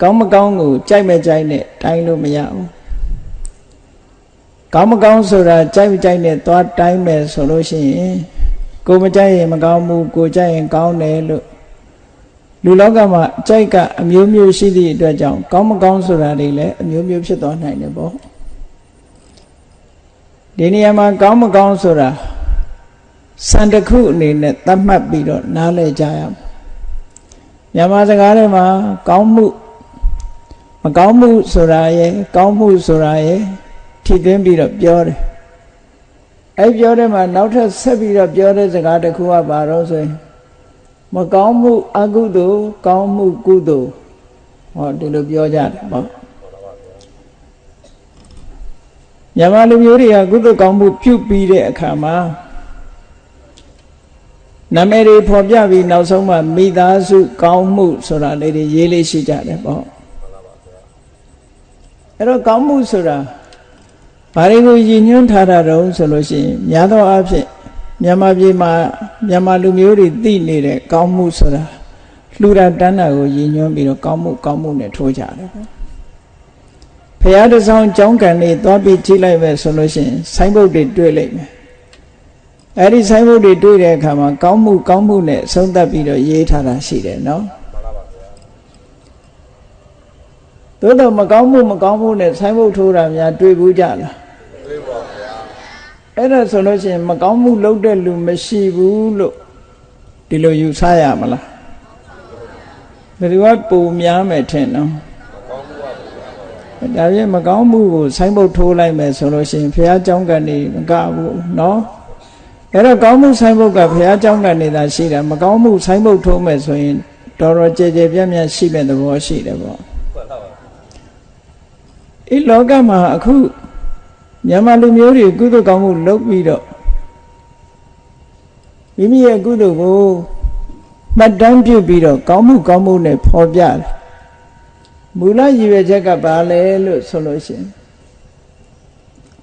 ကောင်းမကောင်းကိုကြိုက်မဲ့ကြိုက်နဲ့တိုင်းလို့မရဘူးကောင်းမကောင်းဆိုတာကြိုက်မကြိုက်နဲ့သွားတိုင်းမယ်ဆိုလို့ရှိရင်ကိုမကြိုက်ရင်မကောင်းဘူးကိုကြိုက်ရင်ကောင်းတယ်လို့လူလောကမှာကြိုက်ကအမျိုးမျိုးရှိသည့်အတွက်ကြောင့်ကောင်းမကောင်းဆိုတာတွေလည်းအမျိုးမျိုးဖြစ်သွားနိုင်တယ်ပေါ့ဒီနေရာမှာကောင်းမကောင်းဆိုတာစံတစ်ခုအနေနဲ့သတ်မှတ်ပြီးတော့နားလည်ကြရမယ်မြန်မာစကားထဲမှာကောင်းမှုမကောင်းမှုဆိုတာရဲ့ကောင်းမှုဆိုတာရဲ့ထည့်သွင်းပြီးတော့ပြောတယ်အဲ့ပြောတဲ့မှာနောက်ထပ်ဆက်ပြီးတော့ပြောတဲ့စကားတစ်ခုကဘာလို့ဆိုရင်မကောင်းမှုအကုသိုလ်ကောင်းမှုကုသိုလ်ဟောဒီလိုပြောကြတယ်ပေါ့မြန်မာလူမျိုးတွေကကုသိုလ်ကောင်းမှုပြုပြီးတဲ့အခါမှာနာမည်တွေဖော်ပြပြီးနောက်ဆုံးမှမိသားစုကောင်းမှုဆိုတာလေးတွေရေးလေးရှိကြတယ်ပေါ့အဲ့တော့ကောင်းမှုဆိုတာဘာတွေကိုရည်ညွှန်းထားတာတုံးဆိုလို့ရှိရင်များသောအားဖြင့်မြန်မာပြည်မှာမြန်မာလူမျိုးတွေသိနေတဲ့ကောင်းမှုဆိုတာလှူဒါန်းတန်းတာကိုရည်ညွှန်းပြီးတော့ကောင်းမှုနဲ့ထိုးကြတယ်ပေါ့ဖရာတဆောင်ကျောင်းကန်လေးသွားပြီးကြည့်လိုက်ပဲဆိုလို့ရှိရင်ဆိုင်းဘုတ်တွေတွေ့လိုက်မယ်အဲ့ဒီဆိုင်းဘုတ်တွေတွေ့တဲ့အခါမှာကောင်းမှုနဲ့ဆုံးသက်ပြီးတော့ရေးထားတာရှိတယ်နော်သို့တော့မကောင်းမှုနဲ့ဆိုင်းဘုတ်ထိုးတာများတွေ့ဘူးကြလားတွေ့ပါဗျာအဲ့ဒါဆိုလို့ရှိရင်မကောင်းမှုလုပ်တဲ့လူမရှိဘူးလို့ဒီလိုယူဆရမလားဘယ်သူကပုံများမယ်ထင်နော်ဒါဖြင့်မကောင်းမှုကိုဆိုင်းဘုတ်ထိုးလိုက်မယ်ဆိုလို့ရှိရင်ဘုရားကျောင်းကနေမကဘူးနော်အဲ့တော့ကောင်းမှုဆိုင်းဘုတ်ကဘုရားကျောင်းကနေသာရှိတာမကောင်းမှုဆိုင်းဘုတ်ထိုးမယ်ဆိုရင်တော်တော်ကြဲကြဲပြန့်ပြန့်ရှိတဲ့သဘောရှိတယ်ပေါ့ဒီလောကမှာအခုမြန်မာလူမျိုးတွေကုသိုလ်ကောင်းမှုလုပ်ပြီးတော့မိမိရဲ့ကုသိုလ်ကိုမှတ်တမ်းပြုပြီးတော့ကောင်းမှုနဲ့ဖော်ပြတယ်မူလရည်ရွယ်ချက်ကဘာလဲလို့ဆိုလို့ရှိရင်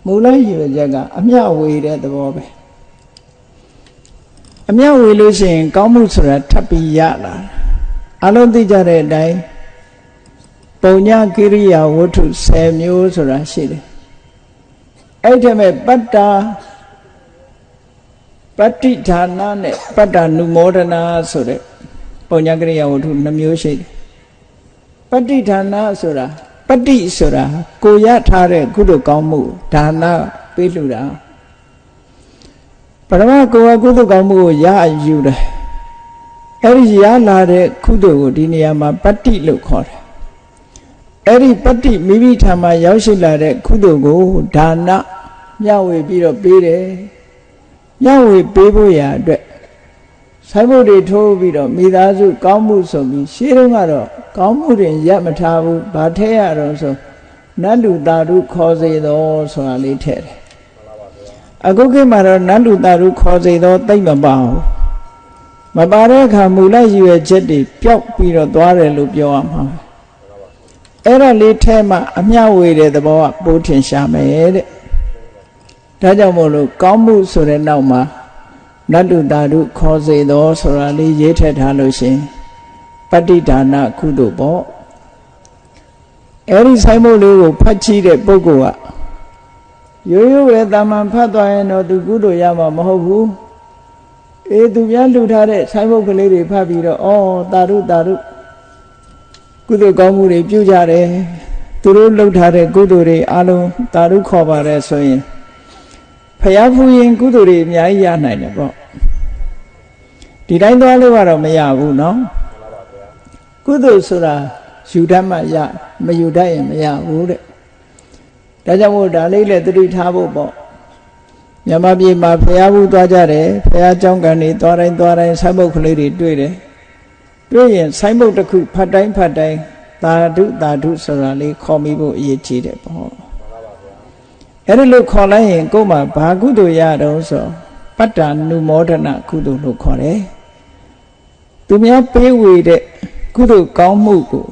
မူလရည်ရွယ်ချက်ကအမျှဝေတဲ့သဘောပဲအမျှဝေလို့ရှိရင်ကောင်းမှုဆိုတာထပ်ပြီးရလာအလုံးသိကြတဲ့အတိုင်းပုံညကိရိယာဝတ္ထု10မျိုးဆိုတာရှိတယ်အဲ့ဒီမဲ့ပတ္တာပတ္တိဌာနနဲ့ပတ္တာနုမောဒနာဆိုတဲ့ပုံညကိရိယာဝတ္ထု2မျိုးရှိတယ်ပတ္တိဌာနဆိုတာပတ္တိဆိုတာကိုရထားတဲ့ကုသိုလ်ကောင်းမှုဒါနပေးလှူတာပရမကိုယ်ကကုသိုလ်ကောင်းမှုကိုရယူတယ်အဲ့ဒီရလာတဲ့ကုသိုလ်ကိုဒီနေရာမှာပတ္တိလို့ခေါ်တယ်အဲ့ဒီပတ္တိမိမိထာမှာရောက်ရှိလာတဲ့ကုသိုလ်ကိုဒါနမျှဝေပြီးတော့ပေးတယ်မျှဝေပေးဖို့ရာအတွက်ဆိုင်းဘုတ်တွေထိုးပြီးတော့မိသားစုကောင်းမှုဆိုပြီးရှင်းတော့ကတော့ကောင်းမှုတွေရပ်မထားဘူးဘာထဲရတော့ဆိုနတ်လူတာရုခေါ်စေတော်ဆိုတာလေးထည့်တယ်အခုခေတ်မှာတော့နတ်လူတာရုခေါ်စေတော်သိမ့်မပါဘူးမပါတဲ့အခါမူလရည်ရွယ်ချက်တွေပျောက်ပြီးတော့သွားတယ်လို့ပြောရမှာအဲ့ဒါလေးထဲမှာအမျှဝေတဲ့သဘောကပိုးထင်ရှားမယ်တဲ့ဒါကြောင့်မို့လို့ကောင်းမှုဆိုတဲ့နောက်မှာနတ်လူတာရုခေါ်စေတော်ဆိုတာလေးရေးထည့်ထားလို့ရှင်ပတ္တိဒါနကုသိုလ်ပေါ့အဲ့ဒီဆိုင်မို့လေးကိုဖတ်ကြည့်တဲ့ပုဂ္ဂိုလ်ကရိုးရိုးပဲတာမန်ဖတ်သွားရင်တော့သူကုသိုလ်ရမှာမဟုတ်ဘူးအေးသူများလှူထားတဲ့ဆိုင်မို့ကလေးတွေဖတ်ပြီးတော့တာရုကုသိုလ်ကောင်းမှုတွေပြုကြတယ်သူတို့လှုပ်ထားတဲ့ကုသိုလ်တွေအလုံးတာရုခေါ်ပါတယ်ဆိုရင်ဖယားဖူးရင်ကုသိုလ်တွေအများကြီးရနိုင်တယ်ပေါ့ဒီတိုင်းသွားလို့ကတော့မရဘူးနော်ကုသိုလ်ဆိုတာယူတတ်မှရမယူတတ်ရင်မရဘူးတဲ့ဒါကြောင့်မို့ဒါလေးလည်းသတိထားဖို့ပေါ့မြန်မာပြည်မှာဖယားဖူးသွားကြတယ်ဖယားเจ้าကန်တွေသွားတိုင်းဆိုင်းဘုတ်ကလေးတွေတွေ့တယ်တွေ့ရင်ဆိုင်းဘုတ်တစ်ခုဖတ်တိုင်းသာဓုဆိုတာလေးခေါ်မိဖို့အရေးကြီးတယ်ပေါ့အဲ့ဒီလိုခေါ်လိုက်ရင်ကိုယ်မှာဘာကုသိုလ်ရတော့ဆိုပတ္တာနုမောဒနာကုသိုလ်လို့ခေါ်တယ်သူများပေးဝေတဲ့ကုသိုလ်ကောင်းမှုကို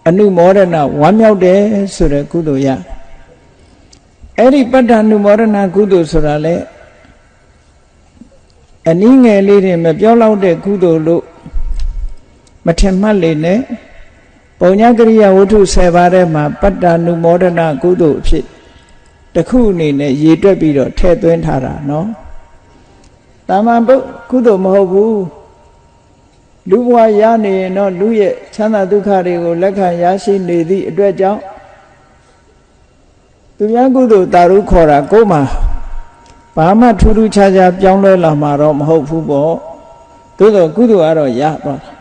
အနုမောဒနာဝမ်းမြောက်တယ်ဆိုတဲ့ကုသိုလ်ရအဲ့ဒီပတ္တာနုမောဒနာကုသိုလ်ဆိုတာလေအနည်းငယ်လေးတွေမပြောလောက်တဲ့ကုသိုလ်လို့မထင်မှတ်လေနဲ့ ပုံညာကရိယာဝတ္ထု10ပါးထဲမှာပတ္တနုမောဒနာကုသိုလ်အဖြစ်တစ်ခုအနေနဲ့ရည်တွက်ပြီးတော့ထည့်သွင်းထားတာနော်တာမန်ကုသိုလ်မဟုတ်ဘူးလူဘဝရနေရင်တော့လူရဲ့ချမ်းသာဒုက္ခတွေကိုလက်ခံရရှိနေသည့်အတွက်ကြောင့်သူများကုသိုလ်တာရုခေါ်တာကိုယ်မှာဘာမှထူးထူးခြားခြားပြောင်းလဲလာမှာတော့မဟုတ်ဘူးပေါ့သို့တော့ကုသိုလ်ကတော့ရသွားတာ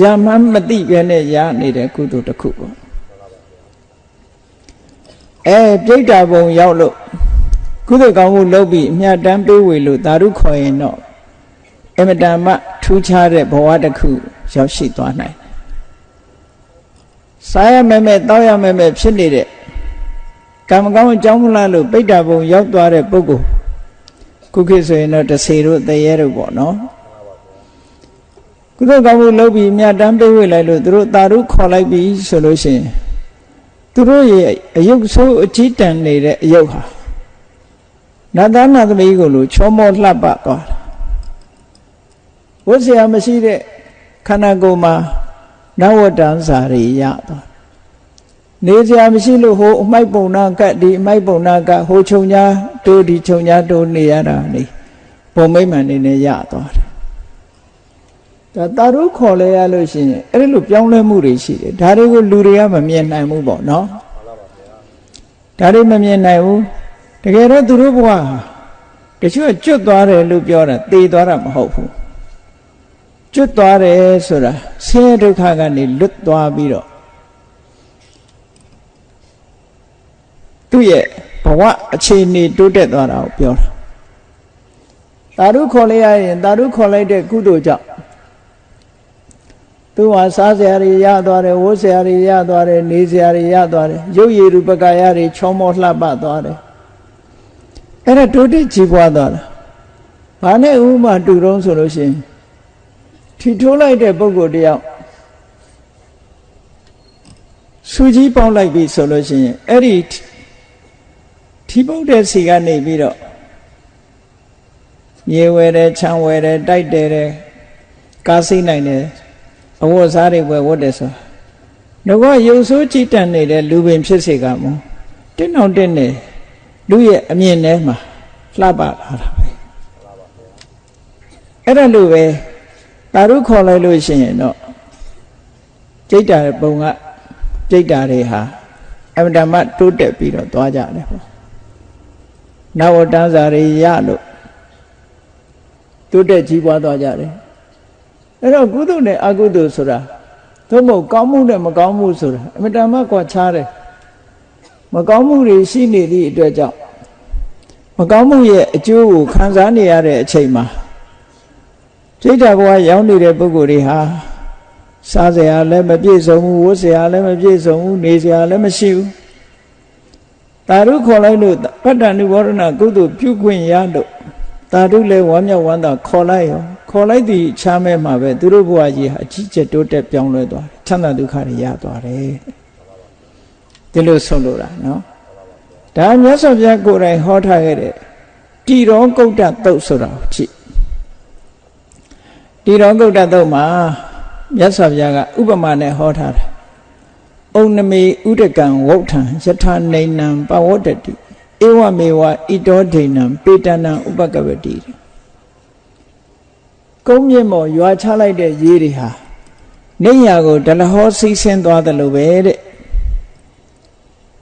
ရမှန်းမသိပဲနဲ့ရနေတဲ့ကုသိုလ်တစ်ခုပေါ့ပြိတ္တာဘုံရောက်လို့ကုသိုလ်ကောင်းမှုလုပ်ပြီးအမြတ်တမ်းပေးဝေလို့တာရုခေါ်ရင်တော့အမတန်မှထူးခြားတဲ့ဘဝတစ်ခုရောက်ရှိသွားနိုင်စားရမယ်မဲ့တောက်ရမယ်မဲ့ဖြစ်နေတဲ့ကံမကောင်းအကြောင်းမလားလို့ပိဋ္ဌာဘုံရောက်သွားတဲ့ပုဂ္ဂိုလ်ခုခေတ်ဆိုရင်တော့တဆေတို့တရေတို့ပေါ့နော်ကုသိုလ်ကောင်းမှုလုပ်ပြီးမြတ်တမ်းပေးဝေလိုက်လို့သူတို့တာရုခေါ်လိုက်ပြီဆိုလို့ရှိရင်သူတို့ရဲ့အယုတ်ဆိုးအကြီးတန်နေတဲ့အယုတ်ဟာနတ်သားနတ်သမီးကိုလိုချောမောလှပသွားတာဝတ်စရာမရှိတဲ့ခန္ဓာကိုယ်မှာနဝတ္တံစာရိရသွားနေစရာမရှိလို့ဟိုအမိုက်ပုံနာကဒီအမိုက်ပုံနာကဟိုခြုံညာတိုးဒီခြုံညာတိုးနေရတာနေပုံမိမ့်မှန်နေနဲ့ရသွားတယ်တာရုခေါ်လဲရလို့ရှိရင်အဲ့လိုပြောင်းလဲမှုတွေရှိတယ်ဒါတွေကိုလူတွေကမမြင်နိုင်ဘူးပေါ့နော်ဒါတွေမမြင်နိုင်ဘူးတကယ်တော့သူတို့ဘဝတချို့ကျွတ်သွားတယ်လို့ပြောတာသေသွားတာမဟုတ်ဘူးကျွတ်သွားတယ်ဆိုတာဆင်းရဲဒုက္ခကနေလွတ်သွားပြီးတော့သူ့ရဲ့ဘဝအခြေအနေတိုးတက်သွားတာကိုပြောတာတာရုခေါ်လိုက်ရရင်တာရုခေါ်လိုက်တဲ့ကုသိုလ်ကြောင့်သူဟာစားစရာတွေရသွားတယ်ဝတ်စရာတွေရသွားတယ်နေစရာတွေရသွားတယ်ရုပ်ရည်ရူပကာယတွေချောမောလှပသွားတယ်အဲ့ဒါတိုးတက်ကြီးပွားသွားတာဘာနဲ့ဥပမာတူတုံးဆိုလို့ရှိရင်ထီထိုးလိုက်တဲ့ပုဂ္ဂိုလ်တယောက်စူကြီးပေါင်းလိုက်ပြီဆိုလို့ရှိရင်အဲ့ဒီထီပုတ်တဲ့စီကနေပြီးတော့ရေဝယ်တယ်ခြံဝယ်တယ်တိုက်တယ်ကားစိမ့်နိုင်တယ်အဝတ်စားတွေဝတ်တယ်ဆိုတော့ရုပ်ဆိုးကြည်တန်နေတဲ့လူပင်ဖြစ်စေကမူတင်းအောင်တင်းနေလူရဲ့အမြင်ထဲမှာလှပလာတာပဲအဲ့ဒါလိုပဲတာရုခေါ်လိုက်လို့ရှိရင်တော့ကျိတ္တာပုံကကျိတ္တာတွေဟာအမတမတိုးတက်ပြီးတော့သွားကြတယ်ပေါ့နဝတ္တဇာရိယလို့တိုးတက်ကြီးပွားသွားကြတယ်အဲ့တော့ကုသိုလ်နဲ့အကုသိုလ်ဆိုတာသို့မဟုတ်ကောင်းမှုနဲ့မကောင်းမှုဆိုတာအမတမကွာခြားတယ်မကောင်းမှုတွေရှိနေသည့်အတွက်ကြောင့်မကောင်းမှုရဲ့အကျိုးကိုခံစားနေရတဲ့အချိန်မှာစိတ်ဓာတ်ဘဝရောက်နေတဲ့ပုဂ္ဂိုလ်တွေဟာစားစရာလည်းမပြည့်စုံဘူးဝတ်စရာလည်းမပြည့်စုံဘူးနေစရာလည်းမရှိဘူးတာရုခေါ်လိုက်လို့ပတ္တနုဘောဓနာကုသိုလ်ပြုခွင့်ရလို့တာရုလည်းဝမ်းမြောက်ဝမ်းသာခေါ်လိုက်ရောခေါ်လိုက်သည့်ချမ်းမဲ့မှာပဲသူတို့ဘဝကြီးဟာအကြီးကျယ်တိုးတက်ပြောင်းလဲသွားတယ်ချမ်းသာဒုက္ခတွေရသွားတယ်ဒီလိုဆုံးလို့တာနော်ဒါမြတ်စွာဘုရားကိုယ်တိုင်ဟောထားခဲ့တဲ့တိရောကုဋ္ဌသုတ်ဆိုတာကိုကြည့်တိရောကုဋ္ဌသုတ်မှာမြတ်စွာဘုရားကဥပမာနဲ့ဟောထားတယ်ဩနမေဥဒကံဝုဋ္ဌံယထာနေနံပဝတ္တတိဧဝမေဝဣတောဒိဏံပေတနံဥပကပတိကုန်းမြင့်မော်ရွာချလိုက်တဲ့ရေတွေဟာနေရကိုဒလဟောစီးဆင်းသွားတယ်လို့ပဲတဲ့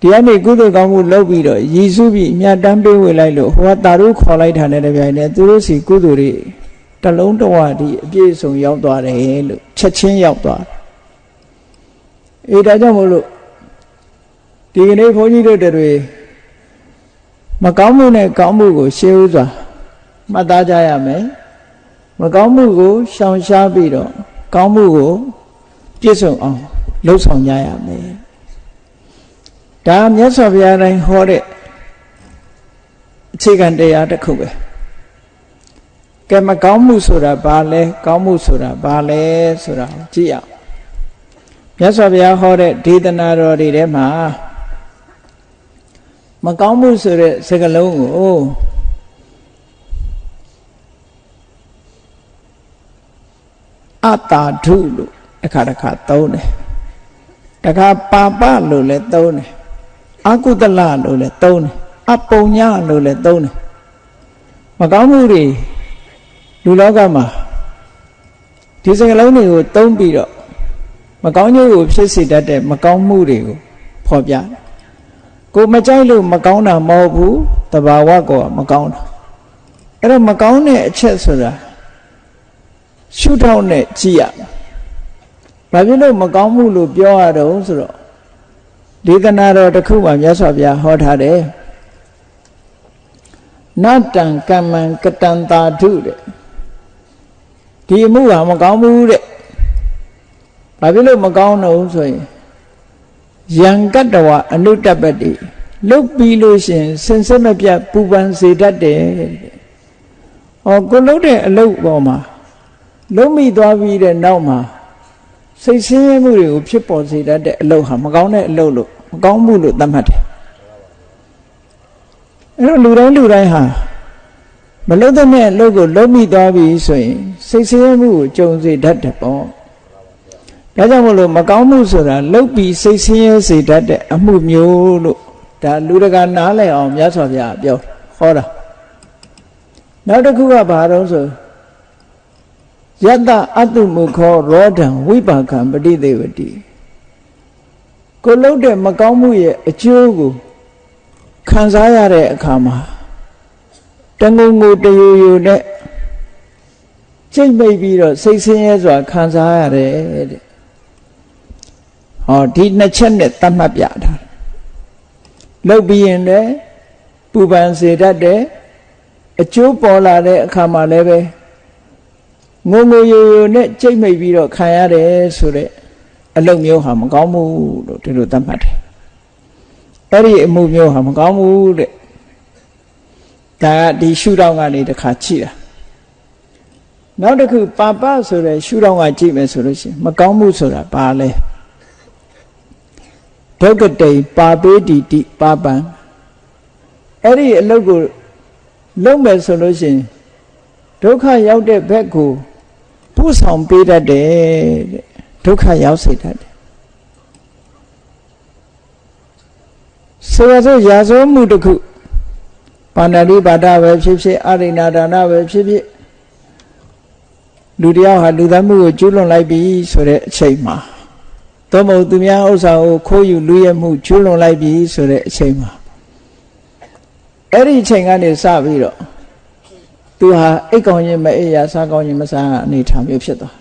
ဒီကနေကုသိုလ်ကောင်းမှုလုပ်ပြီးတော့ရည်စူးပြီးအမြတ်တမ်းပေးဝေလိုက်လို့ဟိုကတာရုခေါ်လိုက်တာနဲ့တပြိုင်တည်းသူတို့စီကုသိုလ်တွေတလုံးတဝဒီအပြည့်စုံရောက်သွားတယ်လို့ချက်ချင်းရောက်သွားတယ်ဒါကြောင့်မို့လို့ဒီကနေ့ဘုန်းကြီးတို့တွေမကောင်းမှုနဲ့ကောင်းမှုကိုရှေးဥစွာမှတ်သားကြရမယ်မကောင်းမှုကိုရှောင်ရှားပြီးတော့ကောင်းမှုကိုပြည့်စုံအောင်လှုပ်ဆောင်ကြရမယ်ဒါမြတ်စွာဘုရားတိုင်းဟောတဲ့အခြေခံတရားတစ်ခုပဲကဲမကောင်းမှုဆိုတာဘာလဲကောင်းမှုဆိုတာဘာလဲဆိုတာကိုကြည့်အောင်မြတ်စွာဘုရားဟောတဲ့ဒေသနာတော်တွေထဲမှာမကောင်းမှုဆိုတဲ့စကားလုံးကိုအတာဓုလို့အခါတစ်ခါသုံးတယ် တခါပါပလို့လည်းသုံးတယ်အကုသလလို့လည်းသုံးတယ်အပုံညလို့လည်းသုံးတယ်မကောင်းမှုတွေလူလောကမှာဒီစကားလုံးတွေကိုသုံးပြီးတော့မကောင်းကျိုးကိုဖြစ်စေတတ်တဲ့မကောင်းမှုတွေကိုဖော်ပြကိုမကြိုက်လို့မကောင်းတာမဟုတ်ဘူးတဘာဝကောမကောင်းတာအဲ့တော့မကောင်းတဲ့အချက်ဆိုတာရှုထောင့်နဲ့ကြည့်ရဘာဖြစ်လို့မကောင်းမှုလို့ပြောရတော့ဆိုတော့ဒေသနာတော်တစ်ခုမှမြတ်စွာဘုရားဟောထားတယ်နတံကမ္မံကတံတာထုတဲ့ဒီအမှုဟာမကောင်းဘူးတဲ့ဘာဖြစ်လို့မကောင်းတော့ဆိုရင်ယံကတ္တဝအနုတ္တပတ္တိလုတ်ပြီးလို့ရှင်စင်စစ်မပြတ်ပူပန်စေတတ်တယ်ဟောကိုလုတ်တဲ့အလုပ်ပေါ်မှာလုံးမိသွားပြီးတဲ့နောက်မှာစိတ်ဆင်းရဲမှုတွေကိုဖြစ်ပေါ်စေတတ်တဲ့အလုပ်ဟာမကောင်းတဲ့အလုပ်လို့မကောင်းမှုလို့သတ်မှတ်တယ်အဲ့တော့လူတိုင်းဟာမလုပ်တဲ့အလုပ်ကိုလုံးမိသွားပြီဆိုရင်စိတ်ဆင်းရဲမှုကိုကြုံစေတတ်တယ်ပေါ့ဒါကြောင့်မလို့မကောင်းမှုဆိုတာလုပ်ပြီးစိတ်ဆင်းရဲစေတတ်တဲ့အမှုမျိုးလို့ဒါလူတကာနားလည်အောင်မြတ်စွာဘုရားပြောဟောတာနောက်တစ်ခုကဘာတော့ဆိုယတအတုမုခောရောဒံဝိပါကံပฏิသေဝတိကိုလုပ်တဲ့မကောင်းမှုရဲ့အကျိုးကိုခံစားရတဲ့အခါမှာတငုံငုံတယိုယိုနဲ့ကြိတ်မိတ်ပြီးတော့စိတ်ဆင်းရဲစွာခံစားရတယ်တဲ့ဟောဒီနှစ်ချက်နဲ့သတ်မှတ်ပြတာလုပ်ပြီးရင်လည်းပူပန်စေတတ်တယ်အကျိုးပေါ်လာတဲ့အခါမှာလည်းပဲငုံငုံယိုယိုနဲ့ကြိတ်မိတ်ပြီးတော့ခံရတယ်ဆိုတဲ့အလုပ်မျိုးဟာမကောင်းဘူးလို့ဒီလိုသတ်မှတ်တယ်အဲ့ဒီအမှုမျိုးဟာမကောင်းဘူးတဲ့ဒါကဒီရှုထောင့်ကနေတစ်ခါကြည့်တာနောက်တစ်ခုပါပဆိုတဲ့ရှုထောင့်ကကြည့်မယ်ဆိုလို့ရှိရင်မကောင်းမှုဆိုတာဘာလဲဒုက္ကတိပါပေတိတိပါပံအဲ့ဒီအလုပ်ကိုလုပ်မယ်ဆိုလို့ရှိရင်ဒုက္ခရောက်တဲ့ဘက်ကိုပို့ဆောင်ပေးတတ်တယ်တဲ့ဒုက္ခရောက်စေတတ်တယ်ဆိုရဆိုရာဇဝမှုတစ်ခုပါဏာတိပါဒပဲဖြစ်ဖြစ်အရိဏဒါနပဲဖြစ်ဖြစ်လူတယောက်ဟာလူသားမှုကိုကျူးလွန်လိုက်ပြီဆိုတဲ့အချိန်မှာသို့မဟုတ်သူများဥစ္စာကိုခိုးယူလူရဲမှုကျူးလွန်လိုက်ပြီဆိုတဲ့အချိန်မှာအဲ့ဒီအချိန်ကနေစပြီးတော့သူဟာအိတ်ကောင်းရင်မအိပ်ရစားကောင်းရင်မစားအနေထားမျိုးဖြစ်သွား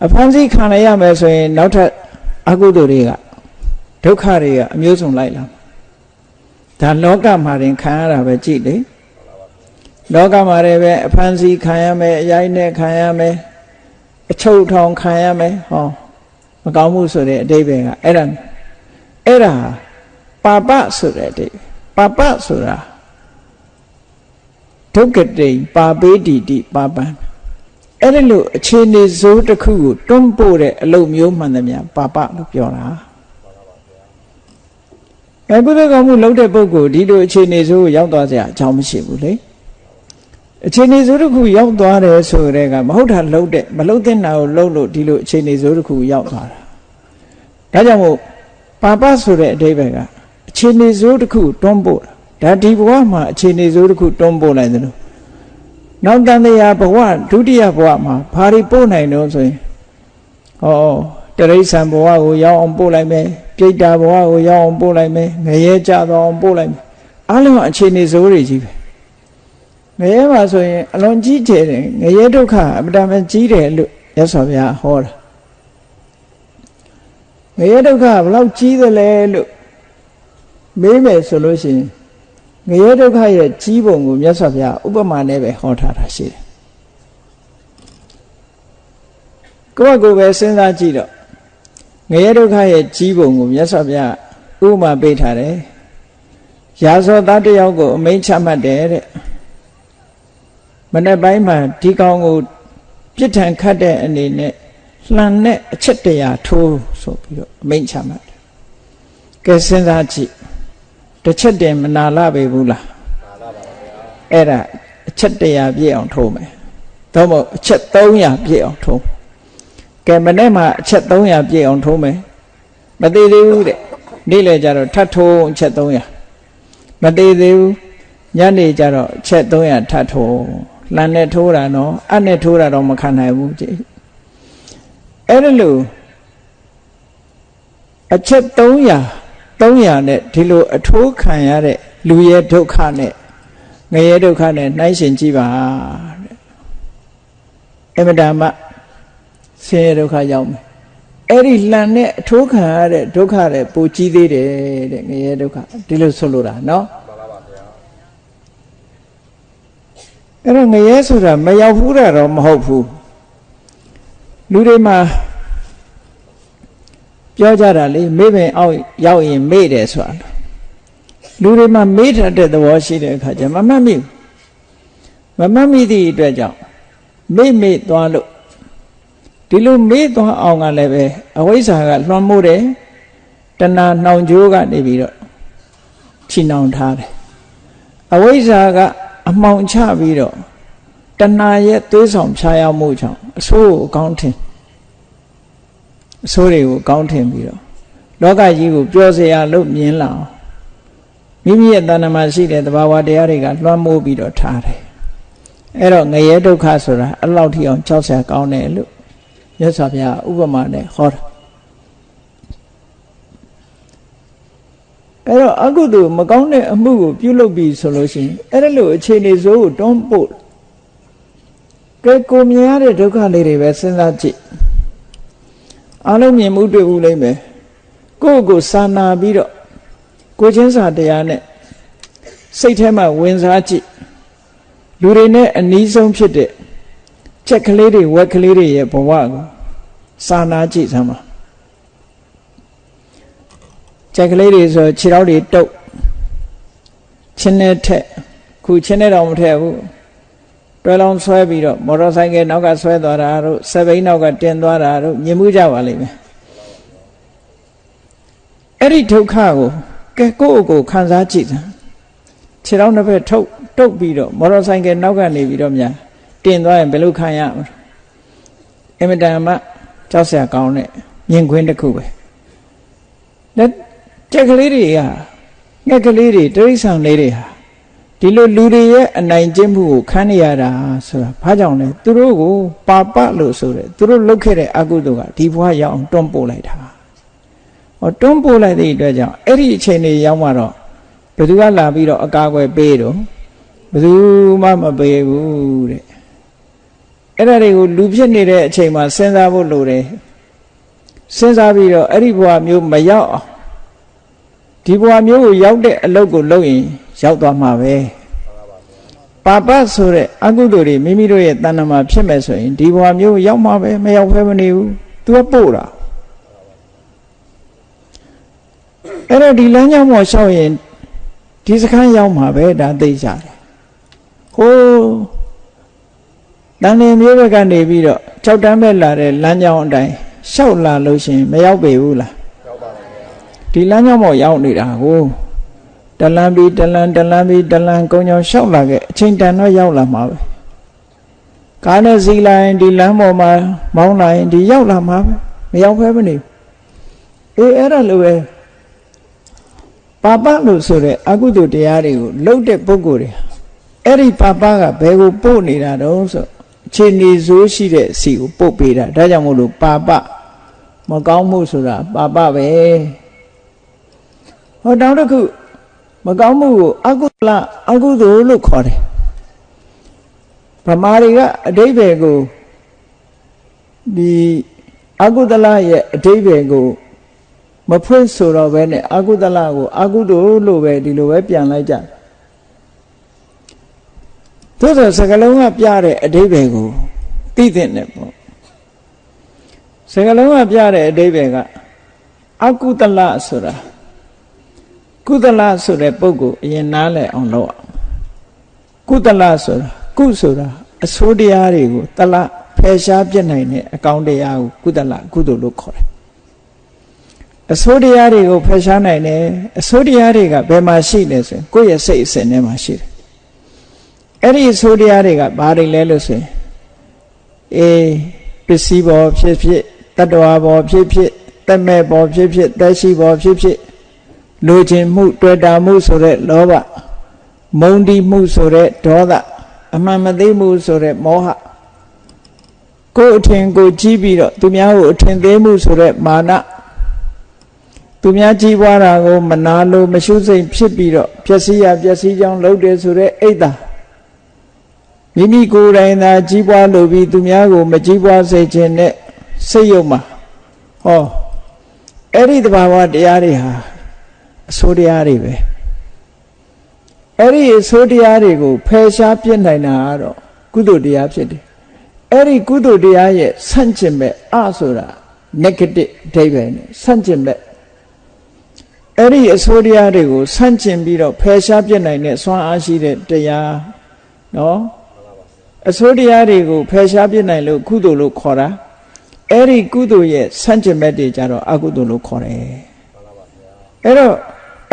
အဖန်စီခံရရမယ်ဆိုရင်နောက်ထပ်အကုသိုလ်တွေကဒုက္ခတွေကအမျိုးစုံလိုက်လာဒါလောကမှာတင်ခံရတာပဲကြည့်လေလောကမှာလည်းပဲအဖန်စီခံရမယ်အရိုက်နဲ့ခံရမယ်အချုပ်ထောင်ခံရမယ်ဟောမကောင်းမှုဆိုတဲ့အဓိပ္ပာယ်ကအဲ့ဒါပါပဆိုတဲ့အဓိပ္ပာယ်ပါပဆိုတာဒုက္ကတိပါပေတိတိပါပံအဲ့ဒီလိုအခြေအနေစိုးတစ်ခုကိုတွန်းပို့တဲ့အလုပ်မျိုးမှန်သမျှပါပလို့ပြောတာကုသိုလ်ကောင်းမှုလုပ်တဲ့ပုဂ္ဂိုလ်ဒီလိုအခြေအနေစိုးကိုရောက်သွားစရာအကြောင်းမရှိဘူးလေအခြေအနေစိုးတစ်ခုရောက်သွားတယ်ဆိုတဲ့ကမဟုတ်တာလုပ်တဲ့မလုပ်တဲ့နာကိုလုပ်လို့ဒီလိုအခြေအနေစိုးတစ်ခုရောက်သွားတာဒါကြောင့်မို့ပါပဆိုတဲ့အဓိပ္ပာယ်ကအခြေအနေစိုးတစ်ခုတွန်းပို့တာဒါဒီဘဝမှာအခြေအနေစိုးတစ်ခုတွန်းပို့လိုက်တယ်လို့နောက်တန်တရားဘဝဒုတိယဘဝမှာဘာတွေပို့နိုင်တော့ဆိုရင်ဟောတရိစ္ဆာန်ဘဝကိုရောက်အောင်ပို့လိုက်မယ်ပြိတ္တာဘဝကိုရောက်အောင်ပို့လိုက်မယ်ငရဲကြတော့အောင်ပို့လိုက်မယ်အားလုံးအခြေအနေစိုးတွေကြီးပဲငရဲမှာဆိုရင်အလွန်ကြီးကျယ်တယ်ငရဲဒုက္ခအမှန်တမ်းကြီးတယ်လို့ရသော်ဗျာဟောတာငရဲဒုက္ခဘယ်လောက်ကြီးသလဲလို့မေးမယ်ဆိုလို့ရှိရင်ငရဲဒုက္ခရဲ့ကြီးပုံကိုမြတ်စွာဘုရားဥပမာနဲ့ပဲဟောထားတာရှိတယ်ကိုယ့်ကိုယ်ပဲစဉ်းစားကြည့်တော့ငရဲဒုက္ခရဲ့ကြီးပုံကိုမြတ်စွာဘုရားဥပမာပေးထားတယ်ရာဇောသားတစ်ယောက်ကိုအမိန့်ချမှတ်တယ်တဲ့မနေ့ပိုင်းမှာဒီကောင်ကိုပြစ်ထန်ခတ်တဲ့အနေနဲ့လှန်နဲ့အချက်တရာထိုးဆိုပြီးတော့အမိန့်ချမှတ်တယ်ကဲစဉ်းစားကြည့်တစ်ချက်တည်းမနာလာပေဘူးလားနာလာပါဗျာအဲ့ဒါအချက်တရာပြည့်အောင်ထိုးမယ်သို့မဟုတ်အချက်300ပြည့်အောင်ထိုးကဲမနေ့မှာအချက်300ပြည့်အောင်ထိုးမယ် မသေးသေးဘူးတဲ့နေ့လေကြတော့ထပ်ထိုးချက်300မသေးသေးဘူးညနေကြတော့ချက်300ထပ်ထိုးလမ်းနဲ့ထိုးတာနော်အပ်နဲ့ထိုးတာတော့မခံနိုင်ဘူးကြည့်အဲ့ဒါလို့အချက်300နဲ့ဒီလိုအထိုးခံရတဲ့လူရဲ့ဒုက္ခနဲ့ငရဲဒုက္ခနဲ့နှိုင်းရှင်ကြည့်ပါတဲ့အမတမဆင်းရဲဒုက္ခရောက်မယ်အဲ့ဒီလှန်နဲ့အထိုးခံရတဲ့ဒုက္ခတွေပိုကြီးသေးတယ်တဲ့ငရဲဒုက္ခဒီလိုဆိုလိုတာနော်အဲ့တော့ငရဲဆိုတာမရောက်ဘူးတာတော့မဟုတ်ဘူးလူတွေမှာပြောကြတာလေမေ့ပင်အောက်ရောက်ရင်မေ့တယ်ဆိုတာလူတွေမှာမေ့တတ်တဲ့သဘောရှိတဲ့အခါကျမမှတ်မိဘူးမမှတ်မိသည့်အတွက်ကြောင့်မေ့သွားလို့ဒီလိုမေ့သွားအောင်ကလည်းပဲအဝိဇ္ဇာကလွှမ်းမိုးတယ်တဏှာနှောင်ကြိုးကနေပြီးတော့ချီနှောင်ထားတယ်အဝိဇ္ဇာကအမှောင်ချပြီးတော့တဏှာရဲ့သွေးဆောင်ဖြာရောက်မှုကြောင့်အဆိုးကိုအကောင်းထင်အဆိုးတွေကိုအကောင်းထင်ပြီးတော့လောကကြီးကိုပျော်စရာလို့မြင်လာအောင်မိမိရဲ့တဏ္ဍာမှာရှိတဲ့သဘာဝတရားတွေကလွှမ်းမိုးပြီးတော့ထားတယ်အဲ့တော့ငရဲဒုက္ခဆိုတာအဲ့လောက်ထိအောင်ကြောက်စရာကောင်းတယ်လို့မြတ်စွာဘုရားဥပမာနဲ့ဟောတာအဲ့တော့အကုသိုလ်မကောင်းတဲ့အမှုကိုပြုလုပ်ပြီးဆိုလို့ရှိရင်အဲ့ဒါလို့အခြေအနေဆိုးကိုတွန်းပို့ကဲကိုမြင်ရတဲ့ဒုက္ခလေးတွေပဲစဉ်းစားကြည့်အားလုံးမြင်မှုတွေ့ဘူးလိမ့်မယ်ကိုယ့်ကိုစာနာပြီးတော့ကိုချင်းစာတရားနဲ့စိတ်ထဲမှာဝင်စားကြည့်လူတွေနဲ့အနီးဆုံးဖြစ်တဲ့ချက်ကလေးတွေဝက်ကလေးတွေရဲ့ဘဝကိုစာနာကြည့်စမ်းပါချက်ကလေးတွေဆိုခြေထောက်တွေတုပ်ချင်းနဲ့ထက်ခုချင်းနဲ့တော့မထက်ဘူးတွဲလောင်းဆွဲပြီးတော့မော်တော်ဆိုင်ကယ်နောက်ကဆွဲသွားတာတို့စက်ဘိန်းနောက်ကတင်သွားတာတို့မြင်မှုကြပါလိမ့်မယ်အဲ့ဒီဒုက္ခကိုကဲကိုယ့်ကိုခံစားကြည့်စမ်းခြေထောက်နှစ်ဖက်တုပ်ပြီးတော့မော်တော်ဆိုင်ကယ်နောက်ကနေပြီးတော့များတင်သွားရင်ဘယ်လိုခံရမလဲအင်မတန်မှကြောက်စရာကောင်းတဲ့မြင်ကွင်းတစ်ခုပဲလက်ကြက်ကလေးတွေကငှက်ကလေးတွေတိရစ္ဆာန်လေးတွေဟာဒီလိုလူတွေရဲ့အနိုင်ကျင့်မှုကိုခံရတာဆိုတာဘာကြောင့်လဲသူတို့ကိုပါပလို့ဆိုတယ်သူတို့လုပ်ခဲ့တဲ့အကုသိုလ်ကဒီဘဝရောက်အောင်တွန်းပို့လိုက်တာဟောတွန်းပို့လိုက်တဲ့အတွက်ကြောင့်အဲ့ဒီအချိန်တွေရောက်မှတော့ဘယ်သူကလာပြီးတော့အကာအကွယ်ပေးတော့ဘယ်သူမှမပေးဘူးတဲ့အဲ့ဒါတွေကိုလူဖြစ်နေတဲ့အချိန်မှာစဉ်းစားဖို့လိုတယ်စဉ်းစားပြီးတော့အဲ့ဒီဘဝမျိုးမရောက်အောင်ဒီဘဝမျိုးကိုရောက်တဲ့အလုပ်ကိုလုပ်ရင်ရောက်သွားမှာပဲပါပဆိုတဲ့အကုသိုလ်တွေမိမိတို့ရဲ့တဏ္ဍာမှာဖြစ်မဲ့ဆိုရင်ဒီဘဝမျိုးရောက်မှာပဲမရောက်ဖဲမနေဘူးသူကပို့တာအဲ့တော့ဒီလမ်းကြောင်းပေါ်လျှောက်ရင်ဒီစခန်းရောက်မှာပဲဒါသိကြတယ်ဟိုးတန်လင်းမျိုးဘက်ကနေပြီးတော့၆တန်းပဲလာတဲ့လမ်းကြောင်းအတိုင်းလျှောက်လာလို့ရှိရင်မရောက်ပေဘူးလားရောက်ပါပါဒီလမ်းကြောင်းပေါ်ရောက်နေတာကိုတလန်းပြီးတလန်းကုန်းကြောင်လျှောက်လာခဲ့အချိန်တန်တော့ရောက်လာမှာပဲကားနဲ့စီးလိုက်ဒီလမ်းပေါ်မှာမောင်းလိုက်ဒီရောက်လာမှာပဲမရောက်ဖဲမနေအေးအဲ့ဒါလိုပဲပါပလို့ဆိုတဲ့အကုသိုလ်တရားတွေကိုလှုပ်တဲ့ပုဂ္ဂိုလ်တွေအဲ့ဒီပါပကဘယ်ကိုပို့နေတာတုံးဆိုအခြေအနေဆိုးရှိတဲ့စီကိုပို့ပေးတာဒါကြောင့်မို့လို့ပါပမကောင်းမှုဆိုတာပါပပဲဟောတောင်းတစ်ခုမကောင်းမှုကိုအကုသိုလ်လို့ခေါ်တယ်ဗမာတွေကအဓိပ္ပာယ်ကိုဒီအကုသလရဲ့အဓိပ္ပာယ်ကိုမဖွင့်ဆိုတော့ပဲနဲ့အကုသလကိုအကုသိုလ်လို့ပဲဒီလိုပဲပြန်လိုက်ကြသို့သောစကလုံးကပြတဲ့အဓိပ္ပာယ်ကိုသိတဲ့နဲ့ပေါ့စကလုံးကပြတဲ့အဓိပ္ပာယ်ကအကုသလဆိုတာကုသလဆိုတဲ့ပုဂ္ဂိုလ်အရင်နားလည်အောင်လုပ်အောင်ကုသလဆိုတာကုဆိုတာအဆိုးတရားတွေကိုတလဖယ်ရှားပြစ်နိုင်တဲ့အကောင်းတရားကိုကုသလကုသိုလ်လို့ခေါ်တယ်အဆိုးတရားတွေကိုဖယ်ရှားနိုင်တယ်အဆိုးတရားတွေကဘယ်မှာရှိလဲဆိုရင်ကိုယ့်ရဲ့စိတ်အစဉ်ထဲမှာရှိတယ်အဲ့ဒီအဆိုးတရားတွေကဘာတွေလဲလို့ဆိုရင်ပစ္စည်းဘောဖြစ်ဖြစ်တတ္တဝါဘောဖြစ်ဖြစ် သက်မဲ့ပေါ်ဖြစ်ဖြစ်သက်ရှိပေါ်ဖြစ်ဖြစ်လိုချင်မှုတွေ့တာမှုဆိုတဲ့လောဘမုန်းတီးမှုဆိုတဲ့ဒေါသအမှန်မသိမှုဆိုတဲ့မောဟကိုယ်အထင်ကိုကြီးပြီးတော့သူများကိုအထင်သေးမှုဆိုတဲ့မာနသူများကြီးပွားတာကိုမနာလို့မရှုစိတ်ဖြစ်ပြီးတော့ပျက်စီးရပျက်စီးကြောင်းလုပ်တယ်ဆိုတဲ့အိတ်တာမိမိကိုယ်တိုင်သာကြီးပွားလို့ပြီးသူများကိုမကြီးပွားစေခြင်းနဲ့စိတ်ယုံမှာဟောအဲ့ဒီတဘာဝတရားတွေဟာအဆိုးတရားတွေပဲအဲ့ဒီအဆိုးတရားတွေကိုဖယ်ရှားပြစ်နိုင်တာကတော့ကုသိုလ်တရားဖြစ်တယ်အဲ့ဒီကုသိုလ်တရားရဲ့ဆန့်ကျင်ဘက်အဆိုတာ negative အဓိပ္ပာယ်နဲ့ဆန့်ကျင်ဘက်အဲ့ဒီအဆိုးတရားတွေကိုဆန့်ကျင်ပြီးတော့ဖယ်ရှားပြစ်နိုင်တဲ့စွမ်းအားရှိတဲ့တရားနော်အဆိုးတရားတွေကိုဖယ်ရှားပြစ်နိုင်လို့ကုသိုလ်လို့ခေါ်တာအဲ့ဒီကုသိုလ်ရဲ့ဆန့်ကျင်ဘက်တွေကြတော့အကုသိုလ်လို့ခေါ်တယ်အဲ့တော့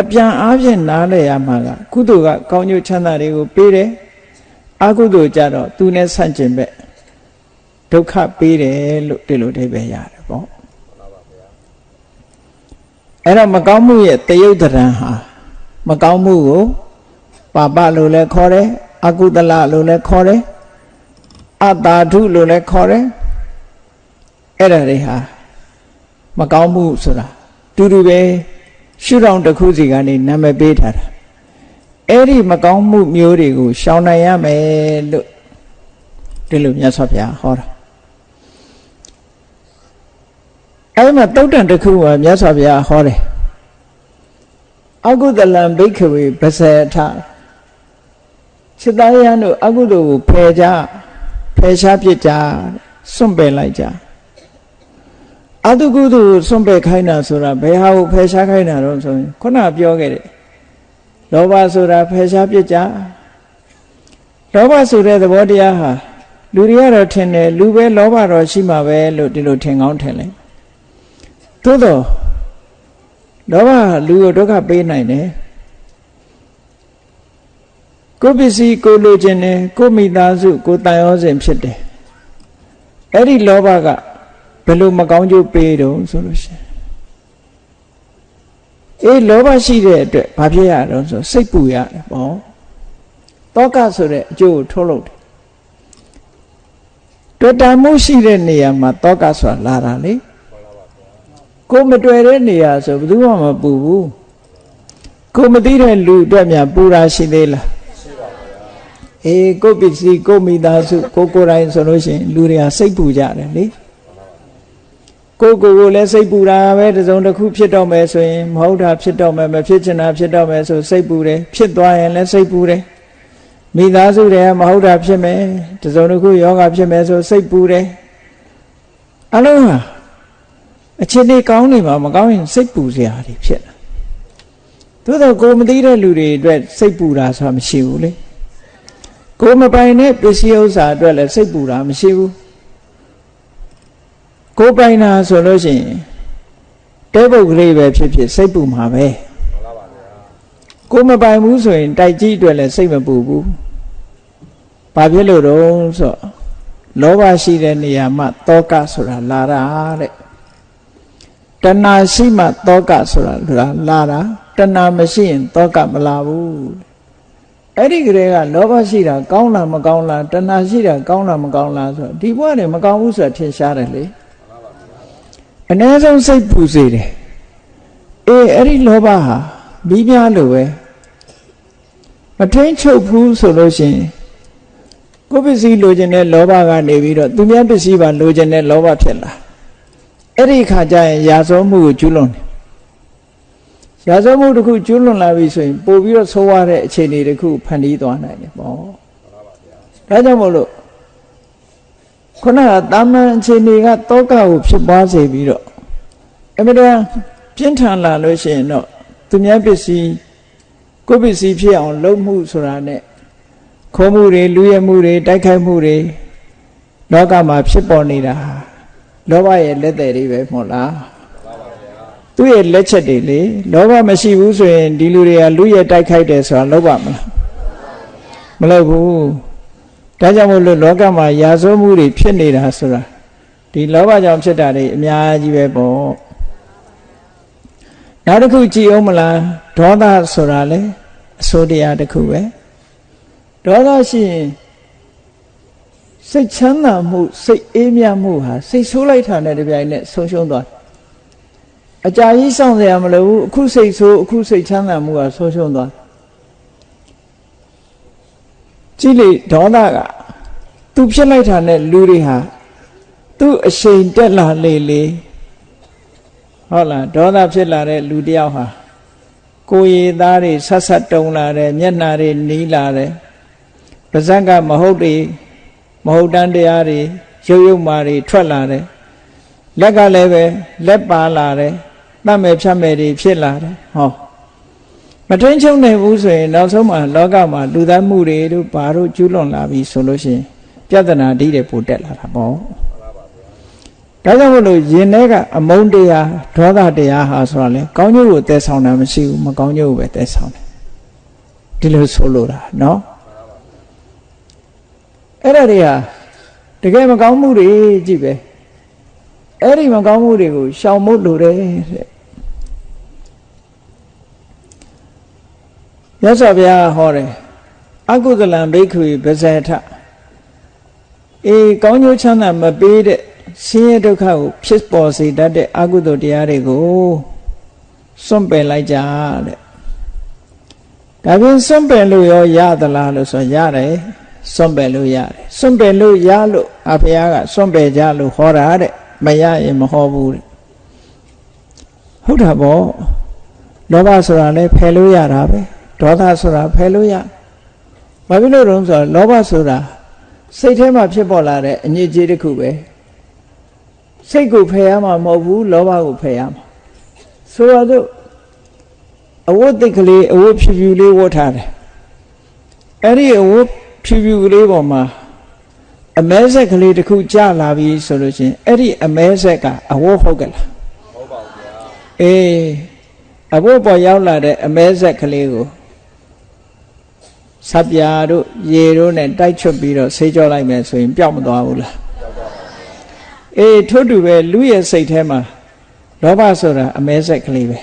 အပြန်အားဖြင့်နားလည်ရမှာကကုသိုလ်ကကောင်းကျိုးချမ်းသာတွေကိုပေးတယ်အကုသိုလ်ကြတော့သူနဲ့ဆန့်ကျင်ဘက်ဒုက္ခပေးတယ်လို့ဒီလိုအဓိပ္ပာယ်ရတယ်ပေါ့အဲ့တော့မကောင်းမှုရဲ့တယုတ်တရံဟာမကောင်းမှုကိုပါပလို့လည်းခေါ်တယ်အကုသလလို့လည်းခေါ်တယ်အတာထုလို့လည်းခေါ်တယ်အဲ့ဒါတွေဟာမကောင်းမှုဆိုတာတူတူပဲရှုထောင့်တစ်ခုစီကနေနာမည်ပေးထားတာအဲ့ဒီမကောင်းမှုမျိုးတွေကိုရှောင်နိုင်ရမယ်လို့ဒီလိုမြတ်စွာဘုရားဟောတာအဲ့မှာတုတ်တန်တစ်ခုကမြတ်စွာဘုရားဟောတယ်အကုသလံဘိက္ခဝေပဇေထစိတ္တယံတို့အကုသိုလ်ကိုဖယ်ရှားပြစ်ကြစွန့်ပယ်လိုက်ကြအတုကုသိုလ်ကိုစွန့်ပယ်ခိုင်းတာဆိုတာဘယ်ဟာကိုဖယ်ရှားခိုင်းတာတော့ဆိုရင်ခုနပြောခဲ့တယ်လောဘဆိုတာဖယ်ရှားပြစ်ကြလောဘဆိုတဲ့သဘောတရားဟာလူတွေကတော့ထင်တယ်လူပဲလောဘတော့ရှိမှာပဲလို့ဒီလိုထင်ကောင်းထင်လိုက်သို့တော့လောဘလူကိုဒုက္ခပေးနိုင်တယ်ကိုယ်ပစ္စည်းကိုလိုချင်တယ်ကိုမိသားစုကိုတန်ရောစဉ်ဖြစ်တယ်အဲ့ဒီလောဘကဘယ်လိုမကောင်းကျိုးပေးတုံးဆိုလို့ရှိရင်လောဘရှိတဲ့အတွက်ဘာဖြစ်ရတော့ဆိုစိတ်ပူရတယ်ပေါ့တောကဆိုတဲ့အကျိုးကိုထုတ်လုပ်တယ်တွေ့တာမှုရှိတဲ့နေရာမှာတောကဆိုတာလာတာလေကိုမတွေ့တဲ့နေရာဆိုဘယ်သူမှမပူဘူးကိုမသိတဲ့လူအတွက်များပူတာရှိသေးလားကိုပစ္စည်းကိုမိသားစုကိုယ်တိုင်ဆိုလို့ရှိရင်လူတွေကစိတ်ပူကြတယ်လေကိုလည်းစိတ်ပူတာပဲတစုံတစ်ခုဖြစ်တော့မယ်ဆိုရင်မဟုတ်တာဖြစ်တော့မယ်မဖြစ်ချင်တာဖြစ်တော့မယ်ဆိုစိတ်ပူတယ်ဖြစ်သွားရင်လည်းစိတ်ပူတယ်မိသားစုတွေကမဟုတ်တာဖြစ်မယ်တစုံတစ်ခုယောဂဖြစ်မယ်ဆိုစိတ်ပူတယ်အလုံးဟာအခြေအနေကောင်းနေမှာမကောင်းရင်စိတ်ပူစရာတွေဖြစ်တာသို့တော့ကိုမသိတဲ့လူတွေအတွက်စိတ်ပူတာဆိုတာမရှိဘူးလေကိုမပိုင်တဲ့ပစ္စည်းဥစ္စာအတွက်လည်းစိတ်ပူတာမရှိဘူးကိုပိုင်တာဆိုလို့ရှိရင်တဲပုတ်ကလေးပဲဖြစ်ဖြစ်စိတ်ပူမှာပဲကိုမပိုင်ဘူးဆိုရင်တိုက်ကြီးအတွက်လည်းစိတ်မပူဘူးဘာဖြစ်လို့တော့ဆိုလောဘရှိတဲ့နေရာမှာတောကဆိုတာလာတာတဲ့တဏှာရှိမှတောကဆိုတာလာတာတဏှာမရှိရင်တောကမလာဘူးအဲ့ဒီကလေးကလောဘရှိတာကောင်းလားမကောင်းလားတဏှာရှိတာကောင်းလားမကောင်းလားဆိုဒီဘဝနဲ့မကောင်းဘူးဆိုတာထင်ရှားတယ်လေအ ਨੇ ဆုံးစိတ်ပူစေတယ်အဲ့ဒီလောဘဟာမိပြလို့ပဲမထိန်ချုပ်ဘူးဆိုလို့ရှိရင်ကိုယ်ပစ္စည်းလိုချင်တဲ့လောဘကနေပြီးတော့သူများပစ္စည်းပါလိုချင်တဲ့လောဘဖြစ်လာအဲ့ဒီခါကျရင်ရာဇဝမှုကိုကျူးလွန်တယ်ရာဇဝမှုတစ်ခုကျူးလွန်လာပြီဆိုရင်ပို့ပြီးတော့ဆိုးရတဲ့အခြေအနေတစ်ခုဖန်တီးသွားနိုင်တယ်ပေါ့ဒါကြောင့်မို့လို့ခုနကတာမန်အခြေအနေကတောကကိုဖြစ်ပွားစေပြီးတော့အမှန်တရားပြင်းထန်လာလို့ရှိရင်တော့သူများပစ္စည်းကိုယ်ပစ္စည်းဖြစ်အောင်လုပ်မှုဆိုတာနဲ့ခိုးမှုတွေလူရဲမှုတွေတိုက်ခိုက်မှုတွေလောကမှာဖြစ်ပေါ်နေတာလောဘရဲ့လက်သည်တွေပဲမဟုတ်လားသူ့ရဲ့လက်ချက်တွေလေလောဘမရှိဘူးဆိုရင်ဒီလူတွေကလူရဲတိုက်ခိုက်တယ်ဆိုတာလုပ်ပါမလားမလုပ်ဘူးဒါကြောင့်မို့လို့လောကမှာရာဇဝမှုတွေဖြစ်နေတာဆိုတာဒီလောဘကြောင့်ဖြစ်တာတွေအများကြီးပဲပေါ့ နောက်တစ်ခုကြည့်အောင်မလားဒေါသဆိုတာလေအစိုးတရားတစ်ခုပဲဒေါသရှိရင်စိတ်ချမ်းသာမှုစိတ်အေးမြမှုဟာစိတ်ဆိုးလိုက်တာနဲ့တပြိုင်နက်ဆုံးရှုံးသွားအကြာကြီးစောင့်စရာမလိုဘူးအခုစိတ်ဆိုးအခုစိတ်ချမ်းသာမှုဟာဆုံးရှုံးသွားကြည့်လေဒေါသကသူဖြစ်လိုက်တာနဲ့လူတွေဟာသူ့အရှိန်တက်လာလေလေဟုတ်လားဒေါသဖြစ်လာတဲ့လူတယောက်ဟာကိုယ်ရည်သားတွေဆက်ဆက်တုံလာတယ်မျက်နှာတွေနီးလာတယ်ပါးစပ်ကမဟုတ်တန်းတရားတွေရုပ်ရုပ်မာတွေထွက်လာတယ်လက်ကလည်းပဲလက်ပါလာတယ်တတ်မဲ့ဖြတ်မဲ့တွေဖြစ်လာတယ်ဟောမထိန်ချုံနိုင်ဘူးဆိုရင်နောက်ဆုံးမှာလောကမှာလူသားမှုတွေတို့ဘာတို့ကျူးလွန်လာပြီဆိုလို့ရှိရင်ပြဿနာတိတွေပိုတက်လာတာပေါ့ဒါကြောင့်မို့လို့ယင်ထဲကအမုန်းတရားဒေါသတရားဟာဆိုတော့လေကောင်းကျိုးကိုတည်ဆောင်တာမရှိဘူးမကောင်းကျိုးကိုပဲတည်ဆောင်တယ်ဒီလိုဆိုလိုတာနော်အဲ့ဒါတွေဟာတကယ်မကောင်းမှုတွေကြည့်ပဲအဲ့ဒီမကောင်းမှုတွေကိုရှောင်ဖို့လိုတယ်တဲ့မြတ်စွာဘုရားဟောတယ်အကုသလံဘိက္ခုပဇေထကောင်းကျိုးချမ်းသာမပေးတဲ့ဆင်းရဲဒုက္ခကိုဖြစ်ပေါ်စေတတ်တဲ့အကုသိုလ်တရားတွေကိုစွန့်ပယ်လိုက်ကြတဲ့ဒါပြင်စွန့်ပယ်လို့ရသလားလို့ဆိုရတယ်စွန့်ပယ်လို့ရတယ်စွန့်ပယ်လို့ရလို့အဖေကစွန့်ပယ်ကြလို့ဟောတာတဲ့မရရင်မဟောဘူးတဲ့ဟုတ်တာပေါ့လောဘဆိုတာလည်းဖယ်လို့ရတာပဲဒေါသဆိုတာဖယ်လို့ရဘာဖြစ်လို့လဲဆိုတော့လောဘဆိုတာစိတ်ထဲမှာဖြစ်ပေါ်လာတဲ့အညစ်အကြေးတစ်ခုပဲစိတ်ကိုဖယ်ရမှာမဟုတ်ဘူးလောဘကိုဖယ်ရမှာဆိုတော့အဝတ်တိတ်ကလေးအဝတ်ဖြူဖြူလေးဝတ်ထားတယ်အဲ့ဒီအဝတ်ဖြူဖြူကလေးပေါ်မှာအမဲဆက်ကလေးတစ်ခုကျလာပြီဆိုလို့ချင်းအဲ့ဒီအမဲဆက်ကအဝတ်ဟုတ်ကလားဟုတ်ပါဘူးဗျာအဝတ်ပေါ်ရောက်လာတဲ့အမဲဆက်ကလေးကိုဆပ်ပြာတို့ရေတို့နဲ့တိုက်ချွတ်ပြီးတော့ဆေးကြောလိုက်မယ်ဆိုရင်ပျောက်မသွားဘူးလားထို့တူပဲလူရဲ့စိတ်ထဲမှာလောဘဆိုတာအမဲဆက်ကလေးပဲ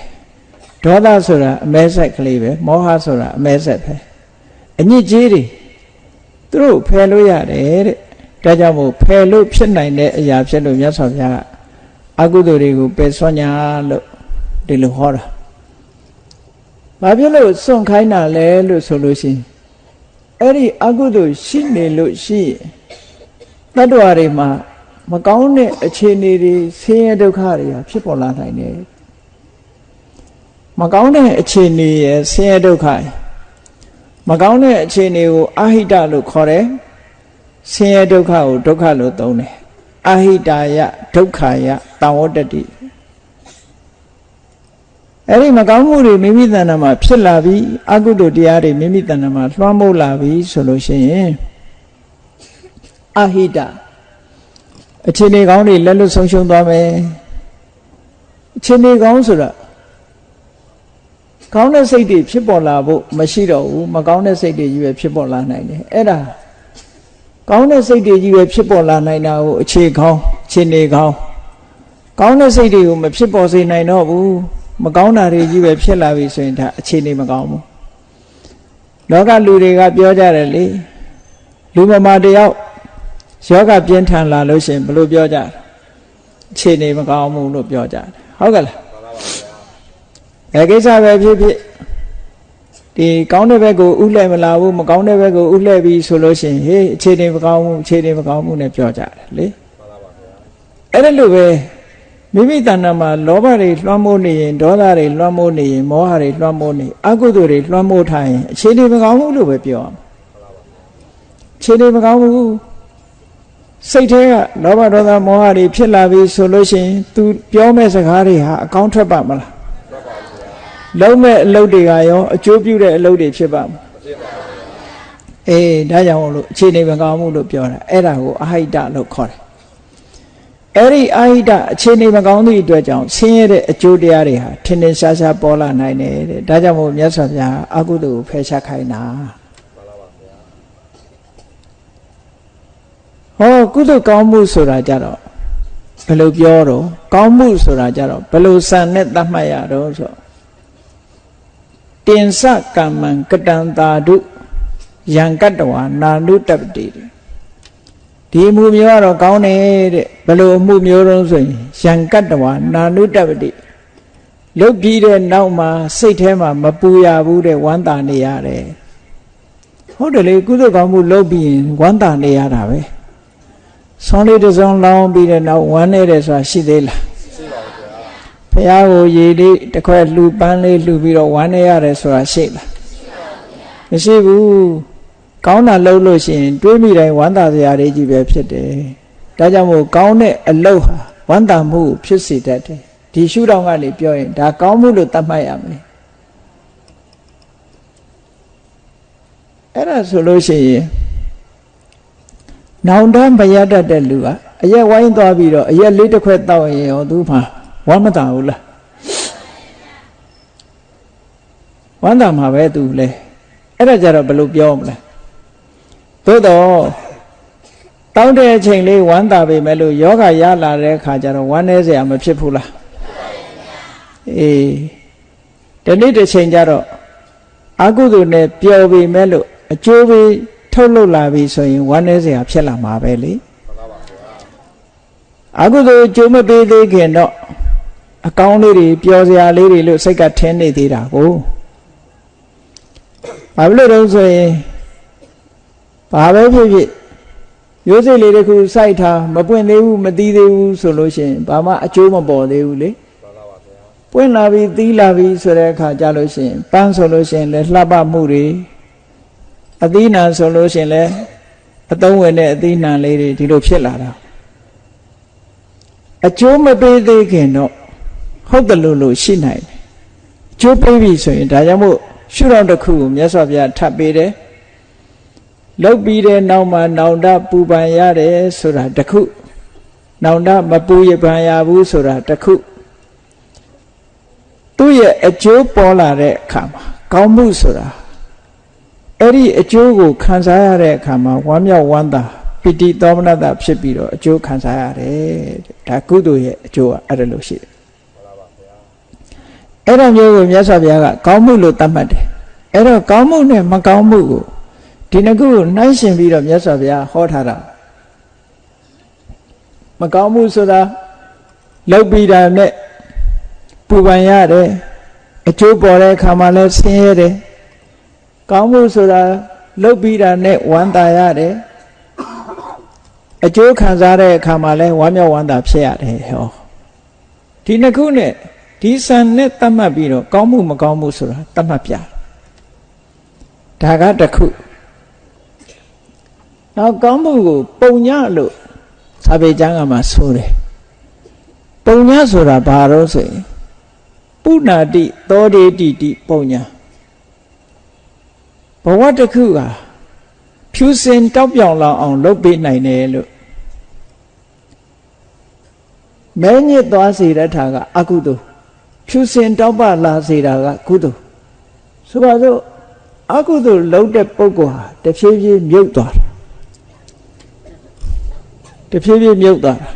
ဒေါသဆိုတာအမဲဆက်ကလေးပဲမောဟဆိုတာအမဲဆက်ပဲအညစ်အကြေးတွေသူတို့ဖယ်လို့ရတယ်တဲ့ဒါကြောင့်မို့ဖယ်လို့ဖြစ်နိုင်တဲ့အရာဖြစ်လို့မြတ်စွာဘုရားကအကုသိုလ်တွေကိုပယ်စွန့်ညာလို့ဒီလိုဟောတာဘာဖြစ်လို့စွန့်ခိုင်းတာလဲလို့ဆိုလို့ရှိရင်အဲ့ဒီအကုသိုလ်ရှိနေလို့ရှိရင်တတ္တဝါတွေမှာမကောင်းတဲ့အခြေအနေတွေဆင်းရဲဒုက္ခတွေဖြစ်ပေါ်လာနိုင်တယ်မကောင်းတဲ့အခြေအနေရဲ့ဆင်းရဲဒုက္ခမကောင်းတဲ့အခြေအနေကိုအာဟိတလို့ခေါ်တယ်ဆင်းရဲဒုက္ခကိုဒုက္ခလို့သုံးတယ်အာဟိတာယဒုက္ခယတံဝတ္တတိအဲ့ဒီမကောင်းမှုတွေမိမိတဏ္ဍာမှာဖြစ်လာပြီးအကုသိုလ်တရားတွေမိမိတဏ္ဍာမှာလွှမ်းမိုးလာပြီးဆိုလို့ရှိရင်အာဟိတအခြေအနေကောင်းတွေလက်လွတ်ဆုံးရှုံးသွားမယ်အခြေအနေကောင်းဆိုတာကောင်းတဲ့စိတ်တွေဖြစ်ပေါ်လာဖို့မရှိတော့ဘူးမကောင်းတဲ့စိတ်တွေကြီးပဲဖြစ်ပေါ်လာနိုင်တယ်အဲ့ဒါကောင်းတဲ့စိတ်တွေကြီးပဲဖြစ်ပေါ်လာနိုင်တာကိုအခြေကောင်းအခြေအနေကောင်းကောင်းတဲ့စိတ်တွေကိုမဖြစ်ပေါ်စေနိုင်တော့ဘူးမကောင်းတာတွေကြီးပဲဖြစ်လာပြီဆိုရင်ဒါအခြေအနေမကောင်းဘူးလောကလူတွေကပြောကြတယ်လေလူမမာတယောက်ယောဂပြင်းထန်လာလို့ရှိရင်ဘယ်လိုပြောကြလဲအခြေအနေမကောင်းဘူးလို့ပြောကြတယ်ဟုတ်ကဲ့လားဘယ်ကိစ္စပဲဖြစ်ဖြစ်ဒီကောင်းတဲ့ဘက်ကိုဥလှည့်မလာဘူးမကောင်းတဲ့ဘက်ကိုဥလှည့်ပြီးဆိုလို့ရှိရင်ဟေးအခြေအနေမကောင်းဘူးအခြေအနေမကောင်းဘူးနဲ့ပြောကြတယ်လေအဲ့ဒါလိုပဲမိမိတဏ္ဍာမှာလောဘတွေလွှမ်းမိုးနေရင်ဒေါသတွေလွှမ်းမိုးနေရင်မောဟတွေလွှမ်းမိုးနေအကုသိုလ်တွေလွှမ်းမိုးထားရင်အခြေအနေမကောင်းဘူးလို့ပဲပြောရမှာအခြေအနေမကောင်းဘူးစိတ်ထဲကလောဘဒေါသမောဟတွေဖြစ်လာပြီဆိုလို့ရှိရင် तू ပြောမဲ့စကားတွေဟာအကောင်းထွက်ပါမလားလုံးမဲ့အလုပ်တွေကရောအကျိုးပြုတဲ့အလုပ်တွေဖြစ်ပါမလားဒါကြောင့်လို့အခြေအနေမကောင်းဘူးလို့ပြောတာအဲ့ဒါကိုအဟိတလို့ခေါ်တယ်အဲ့ဒီအဟိတအခြေအနေမကောင်းသည့်အတွက်ကြောင့်ဆင်းရဲတဲ့အကျိုးတရားတွေဟာထင်ထင်ရှားရှားပေါ်လာနိုင်တယ်တဲ့ဒါကြောင့်မို့မြတ်စွာဘုရားအကုသိုလ်ကိုဖယ်ရှားခိုင်းတာဟောကုသိုလ်ကောင်းမှုဆိုတာကြတော့ဘယ်လိုပြောတော့ကောင်းမှုဆိုတာကြတော့ဘယ်လိုစံနဲ့သတ်မှတ်ရတော့ဆို တင်စကမ္မံကတံတာတုယံကတ္တဝါနာနုတပ္ပတိဒီအမှုမျိုးကတော့ကောင်းတယ်တဲ့ဘယ်လိုအမှုမျိုးတုံးဆိုရင်ယံကတ္တဝါနာနုတပ္ပတိလုတ်ပြီးတဲ့နောက်မှာစိတ်ထဲမှာမပူရဘူးတဲ့ဝမ်းသာနေရတယ်ဟုတ်တယ်လေကုသိုလ်ကောင်းမှုလုပ်ပြီးရင်ဝမ်းသာနေရတာပဲဆောင်းလေးတစ်စုံလောင်းပြီးတဲ့နောက်ဝမ်းနေတယ်ဆိုတာရှိသေးလားရှိပါဘူးဗျာဘုရားကိုရေလေးတစ်ခွက်လှူပန်းလေးလှူပြီးတော့ဝမ်းနေရတယ်ဆိုတာရှိလားမရှိဘူးကောင်းတာလုပ်လို့ရှိရင်တွေးမိတိုင်းဝမ်းသာစရာတွေကြီးပဲဖြစ်တယ်ဒါကြောင့်မို့ကောင်းတဲ့အလုပ်ဟာဝမ်းသာမှုဖြစ်စေတတ်တယ်ဒီရှုထောင့်ကနေပြောရင်ဒါကောင်းမှုလို့သတ်မှတ်ရမယ်အဲ့ဒါဆိုလို့ရှိရင်နောင်တန်းမရတတ်တဲ့လူကအရက်ဝိုင်းသွားပြီးတော့အရက်လေးတစ်ခွက်တောက်ရင်ရောသူမှဝမ်းမသာဘူးလားဝမ်းသာမှာပဲသူလေအဲ့ဒါကြတော့ဘယ်လိုပြောမလဲသို့တော့တောင်းတဲ့အချိန်လေးဝမ်းသာပေမဲ့လို့ယောဂရလာတဲ့အခါကျတော့ဝမ်းနည်းစရာမဖြစ်ဘူးလားအေးဒီနေ့တစ်ချိန်ကျတော့အကုသိုလ်နဲ့ပျော်ပေမဲ့လို့အကျိုးပေးထုတ်လုပ်လာပြီဆိုရင်ဝမ်းနည်းစရာဖြစ်လာမှာပဲလေအကုသိုလ်အကျိုးမပေးသေးခင်တော့အကောင်းလေးတွေပျော်စရာလေးတွေလို့စိတ်ကထင်းနေသေးတာကိုဘာလို့လဲဆိုရင်ဘာပဲဖြစ်ဖြစ်ရိုးစိတ်လေးတစ်ခုစိုက်ထားမပွင့်သေးဘူးမသီးသေးဘူးဆိုလို့ရှိရင်ဘာမှအကျိုးမပေါ်သေးဘူးလေပွင့်လာပြီသီးလာပြီဆိုတဲ့အခါကြလို့ရှိရင်ပန်းဆိုလို့ရှိရင်လည်းလှပမှုတွေအသီးနှံဆိုလို့ရှိရင်လည်းအသုံးဝင်တဲ့အသီးနှံလေးတွေဒီလိုဖြစ်လာတာအကျိုးမပေးသေးခင်တော့ဟုတ်တယ်လို့ရှိနိုင်တယ်အကျိုးပေးပြီဆိုရင်ဒါကြောင့်မို့ရှုထောင့်တစ်ခုကိုမြတ်စွာဘုရားထပ်ပေးတယ်လုတ်ပြီးတဲ့နောက်မှာနောင်တပူပန်ရတယ်ဆိုတာတစ်ခုနောင်တမပူရပန်ရဘူးဆိုတာတစ်ခုသူ့ရဲ့အကျိုးပေါ်လာတဲ့အခါမှာကောင်းမှုဆိုတာအဲ့ဒီအကျိုးကိုခံစားရတဲ့အခါမှာဝမ်းမြောက်ဝမ်းသာပိဋိသောမနတဖြစ်ပြီးတော့အကျိုးခံစားရတယ်ဒါကုသိုလ်ရဲ့အကျိုးကအဲ့ဒါလို့ရှိတယ်အဲ့ဒါမျိုးကိုမြတ်စွာဘုရားကကောင်းမှုလို့သတ်မှတ်တယ်အဲ့တော့ကောင်းမှုနဲ့မကောင်းမှုကိုဒီနှစ်ခုကိုနှိုင်းယှဉ်ပြီးတော့မြတ်စွာဘုရားဟောထားတာမကောင်းမှုဆိုတာလုပ်ပြီးတာနဲ့ပူပန်ရတယ်အကျိုးပေါ်တဲ့အခါမှာလည်းဆင်းရဲတယ်ကောင်းမှုဆိုတာလုပ်ပြီးတာနဲ့ဝမ်းသာရတယ်အကျိုးခံစားတဲ့အခါမှာလည်းဝမ်းမြောက်ဝမ်းသာဖြစ်ရတယ်ဟောဒီနှစ်ခုနဲ့ဒီစံနဲ့သတ်မှတ်ပြီးတော့ကောင်းမှုမကောင်းမှုဆိုတာသတ်မှတ်ပြဒါကတစ်ခုနောက်ကောင်းမှုကိုပုံညလို့စာပေကျမ်းကမှဆိုတယ်ပုံညဆိုတာဘာလို့ဆိုရင်ပုဏ္ဏတိသောတေတိတိပုံညဘဝတစ်ခုဟာဖြူစင်တောက်ပြောင်လောင်အောင်လုပ်ပေးနိုင်တယ်လို့မဲညစ်သွားစေတဲ့ထာကအကုသိုလ်ဖြူစင်တောက်ပလာစေတာကကုသိုလ်ဆိုပါစို့အကုသိုလ်လုပ်တဲ့ပုဂ္ဂိုလ်ဟာတဖြည်းဖြည်းမြုပ်သွားတာတဖြည်းဖြည်းမြုပ်သွားတာ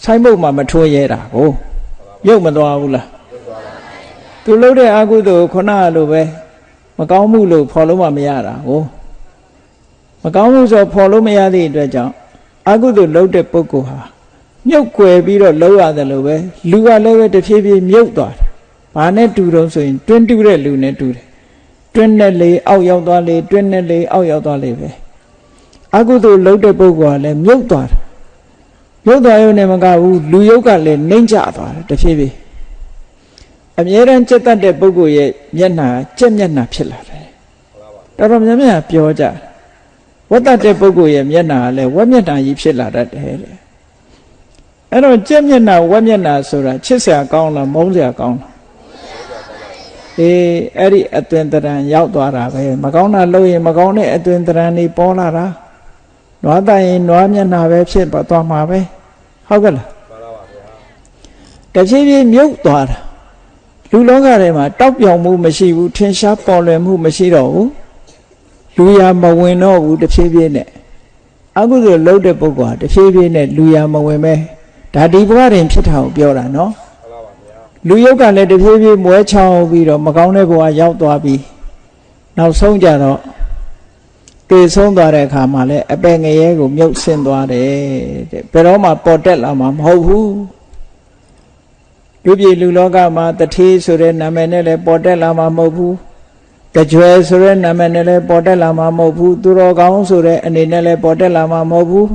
ဆိုင်းမုတ်မှာမထိုးရဲတာကိုမြုပ်မသွားဘူးလားသူလုပ်တဲ့အကုသိုလ်ခုနကလိုပဲမကောင်းမှုလို့ဖော်လို့မရတာကိုမကောင်းမှုဆိုဖော်လို့မရသည့်အတွက်ကြောင့်အကုသိုလ်လုပ်တဲ့ပုဂ္ဂိုလ်ဟာမြုပ်ကွယ်ပြီးတော့လုပ်ရတယ်လို့ပဲလူကလည်းပဲတဖြည်းဖြည်းမြုပ်သွားတယ်ဘာနဲ့တူတော့ဆိုရင်တွင်းတူတဲ့လူနဲ့တူတယ်တွင်းနဲ့လေအောက်ရောက်သွားလေတွင်းနဲ့လေအောက်ရောက်သွားလေပဲအကုသိုလ်လုပ်တဲ့ပုဂ္ဂိုလ်ကလည်းမြုပ်သွားတယ်မြုပ်သွားရုံနဲ့မကဘူးလူယုတ်ကလည်းနှိမ့်ကျသွားတယ်တဖြည်းဖြည်းအမြဲတမ်းကြက်တတ်တဲ့ပုဂ္ဂိုလ်ရဲ့မျက်နှာကြက်မျက်နှာဖြစ်လာတယ်တော်တော်များများပြောကြဝတ်တတ်တဲ့ပုဂ္ဂိုလ်ရဲ့မျက်နှာကလည်းဝက်မျက်နှာကြီးဖြစ်လာတတ်တယ်တဲ့အဲ့တော့ကြက်မျက်နှာဝက်မျက်နှာဆိုတာချစ်စရာကောင်းလားမုန်းစရာကောင်းလားအဲ့ဒီအသွင်တရံရောက်သွားတာပဲမကောင်းတာလုပ်ရင်မကောင်းတဲ့အသွင်တရံတွေပေါ်လာတာနွားတိုင်ရင်နွားမျက်နှာပဲဖြစ်သွားမှာပဲဟုတ်ကဲ့လားမှန်ပါပါဗျာတဖြည်းဖြည်းမြုပ်သွားတာလူလောကထဲမှာတောက်ပြောင်မှုမရှိဘူးထင်ရှားပေါ်လွင်မှုမရှိတော့ဘူးလူရမဝင်တော့ဘူးတဖြည်းဖြည်းနဲ့အကုသိုလ်လုပ်တဲ့ပုဂ္ဂိုလ်ဟာတဖြည်းဖြည်းနဲ့လူရမဝင်ပဲဒါဒီဘဝတွင်ဖြစ်တာကိုပြောတာနော်မှန်ပါပါဗျာ လူယုတ်ကလည်းတဖြည်းဖြည်းမွဲချောင်းပြီးတော့မကောင်းတဲ့ဘဝရောက်သွားပြီးနောက်ဆုံးကြတော့တေဆုံးသွားတဲ့အခါမှာလည်းအပယ်ငရဲကိုမြုပ်ဆင်းသွားတယ်တဲ့ဘယ်တော့မှပေါ်တက်လာမှာမဟုတ်ဘူးလူပြည်လူလောကမှာတထေးဆိုတဲ့နာမည်နဲ့လည်းပေါ်တက်လာမှာမဟုတ်ဘူးတကြွယ်ဆိုတဲ့နာမည်နဲ့လည်းပေါ်တက်လာမှာမဟုတ်ဘူးသူတော်ကောင်းဆိုတဲ့အနေနဲ့လည်းပေါ်တက်လာမှာမဟုတ်ဘူး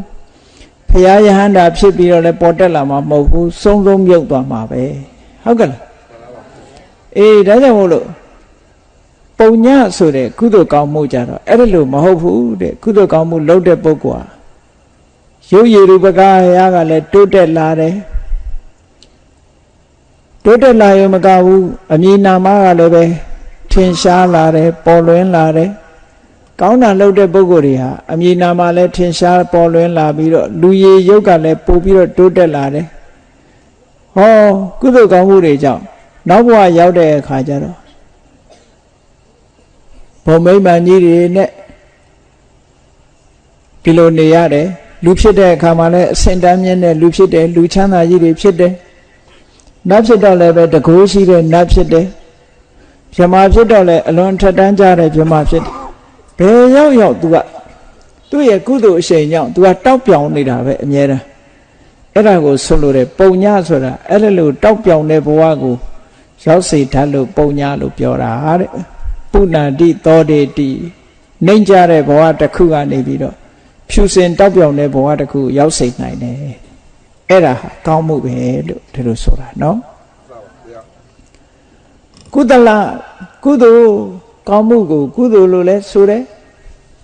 ဖရာယဟန္တာဖြစ်ပြီးတော့လည်းပေါ်တက်လာမှာမဟုတ်ဘူးဆုံးဆုံးမြုပ်သွားမှာပဲဟုတ်ကဲ့လားအေးဒါကြောင့်မို့လို့ပုံညဆိုတဲ့ကုသိုလ်ကောင်းမှုကြတော့အဲ့ဒါလို့မဟုတ်ဘူးတဲ့ကုသိုလ်ကောင်းမှုလုပ်တဲ့ပုဂ္ဂိုလ်ဟာရုပ်ရည်ရူပကာယကလည်းတိုးတက်လာတယ်တိုးတက်လာရုံမကဘူးအမည်နာမကလည်းပဲထင်ရှားလာတယ်ပေါ်လွင်လာတယ်ကောင်းတာလုပ်တဲ့ပုဂ္ဂိုလ်တွေဟာအမည်နာမလည်းထင်ရှားပေါ်လွင်လာပြီးတော့လူရည်ရုပ်ကလည်းပို့ပြီးတော့တိုးတက်လာတယ်ဟောကုသိုလ်ကောင်းမှုတွေကြောင့်နောက်ဘဝရောက်တဲ့အခါကျတော့ဘုံမိမ္မာကြီးတွေနဲ့ဒီလိုနေရတယ်လူဖြစ်တဲ့အခါမှာလည်းအစင်တန်းမြင့်တဲ့လူဖြစ်တယ်လူချမ်းသာကြီးတွေဖြစ်တယ်နတ်ဖြစ်တော့လည်းပဲတကိုးရှိတဲ့နတ်ဖြစ်တယ်ဗြဟ္မာဖြစ်တော့လည်းအလွန်ထက်တန်းကြတဲ့ဗြဟ္မာဖြစ်တယ်ဘယ်ရောက်ရောက်သူကသူ့ရဲ့ကုသိုလ်အရှိန်ကြောင့်သူကတောက်ပြောင်နေတာပဲအမြဲတမ်းအဲ့ဒါကိုဆိုလိုတယ်ပုံညဆိုတာအဲ့လိုတောက်ပြောင်တဲ့ဘဝကိုရောက်စေတတ်လို့ပုံညလို့ပြောတာတဲ့ပုဏ္ဏတိသောတေတိနှိမ့်ကြတဲ့ဘဝတစ်ခုကနေပြီးတော့ဖြူစင်တောက်ပြောင်တဲ့ဘဝတစ်ခုရောက်စေနိုင်တယ်အဲ့ဒါကောင်းမှုပဲလို့ဒီလိုဆိုတာနော်ကုသလကုသိုလ်ကောင်းမှုကိုကုသိုလ်လို့လဲဆိုတယ်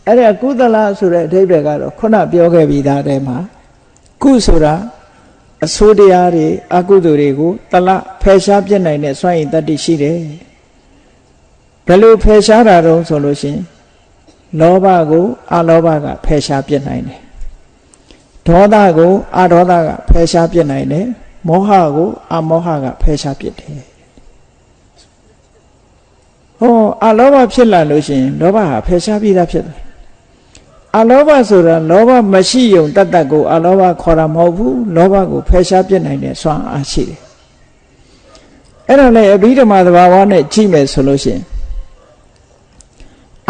အဲ့ဒါကုသလဆိုတဲ့အဓိပ္ပာယ်ကတော့ခုနပြောခဲ့ပြီးသားတဲ့မှာကုဆိုတာအဆိုးတရားတွေအကုသိုလ်တွေကိုတလဖယ်ရှားပြစ်နိုင်တဲ့စွမ်းရည်တတ္တိရှိတယ်ဘယ်လိုဖယ်ရှားတာတော့ဆိုလို့ရှိရင်လောဘကိုအလောဘကဖယ်ရှားပြစ်နိုင်တယ်ဒေါသကိုအဒေါသကဖယ်ရှားပြစ်နိုင်တယ်မောဟကိုအမောဟကဖယ်ရှားပြစ်တယ်ဟောအလောဘဖြစ်လာလို့ရှိရင်လောဘဟာဖယ်ရှားပြီးသားဖြစ်တယ်အလောဘဆိုတာလောဘမရှိုံတတ်တတ်ကိုအလောဘခေါ်တာမဟုတ်ဘူးလောဘကိုဖယ်ရှားပြစ်နိုင်တဲ့စွမ်းအားရှိတယ်အဲ့ဒါလည်းအဘိဓမ္မာသဘာဝနဲ့ကြည့်မယ်ဆိုလို့ရှိရင်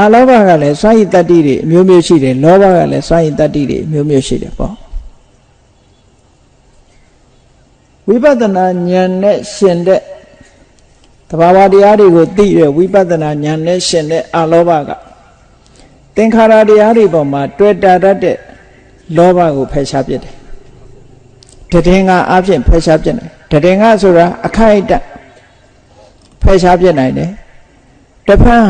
အလောဘကလည်းစွမ်းရည်တတ္တိတွေအမျိုးမျိုးရှိတယ်လောဘကလည်းစွမ်းရည်တတ္တိတွေအမျိုးမျိုးရှိတယ်ပေါ့ဝိပဿနာဉာဏ်နဲ့ရှင်တဲ့သဘာဝတရားတွေကိုသိတဲ့ဝိပဿနာဉာဏ်နဲ့ရှင်တဲ့အလောဘကသင်္ခါရတရားတွေပေါ်မှာတွေ့တာတတ်တဲ့လောဘကိုဖယ်ရှားပြစ်တယ်တည်ငါအဖြစ်ဖယ်ရှားပြစ်နိုင်တည်ငါဆိုတာအခိုက်အတန့်ဖယ်ရှားပြစ်နိုင်တယ်တဖန်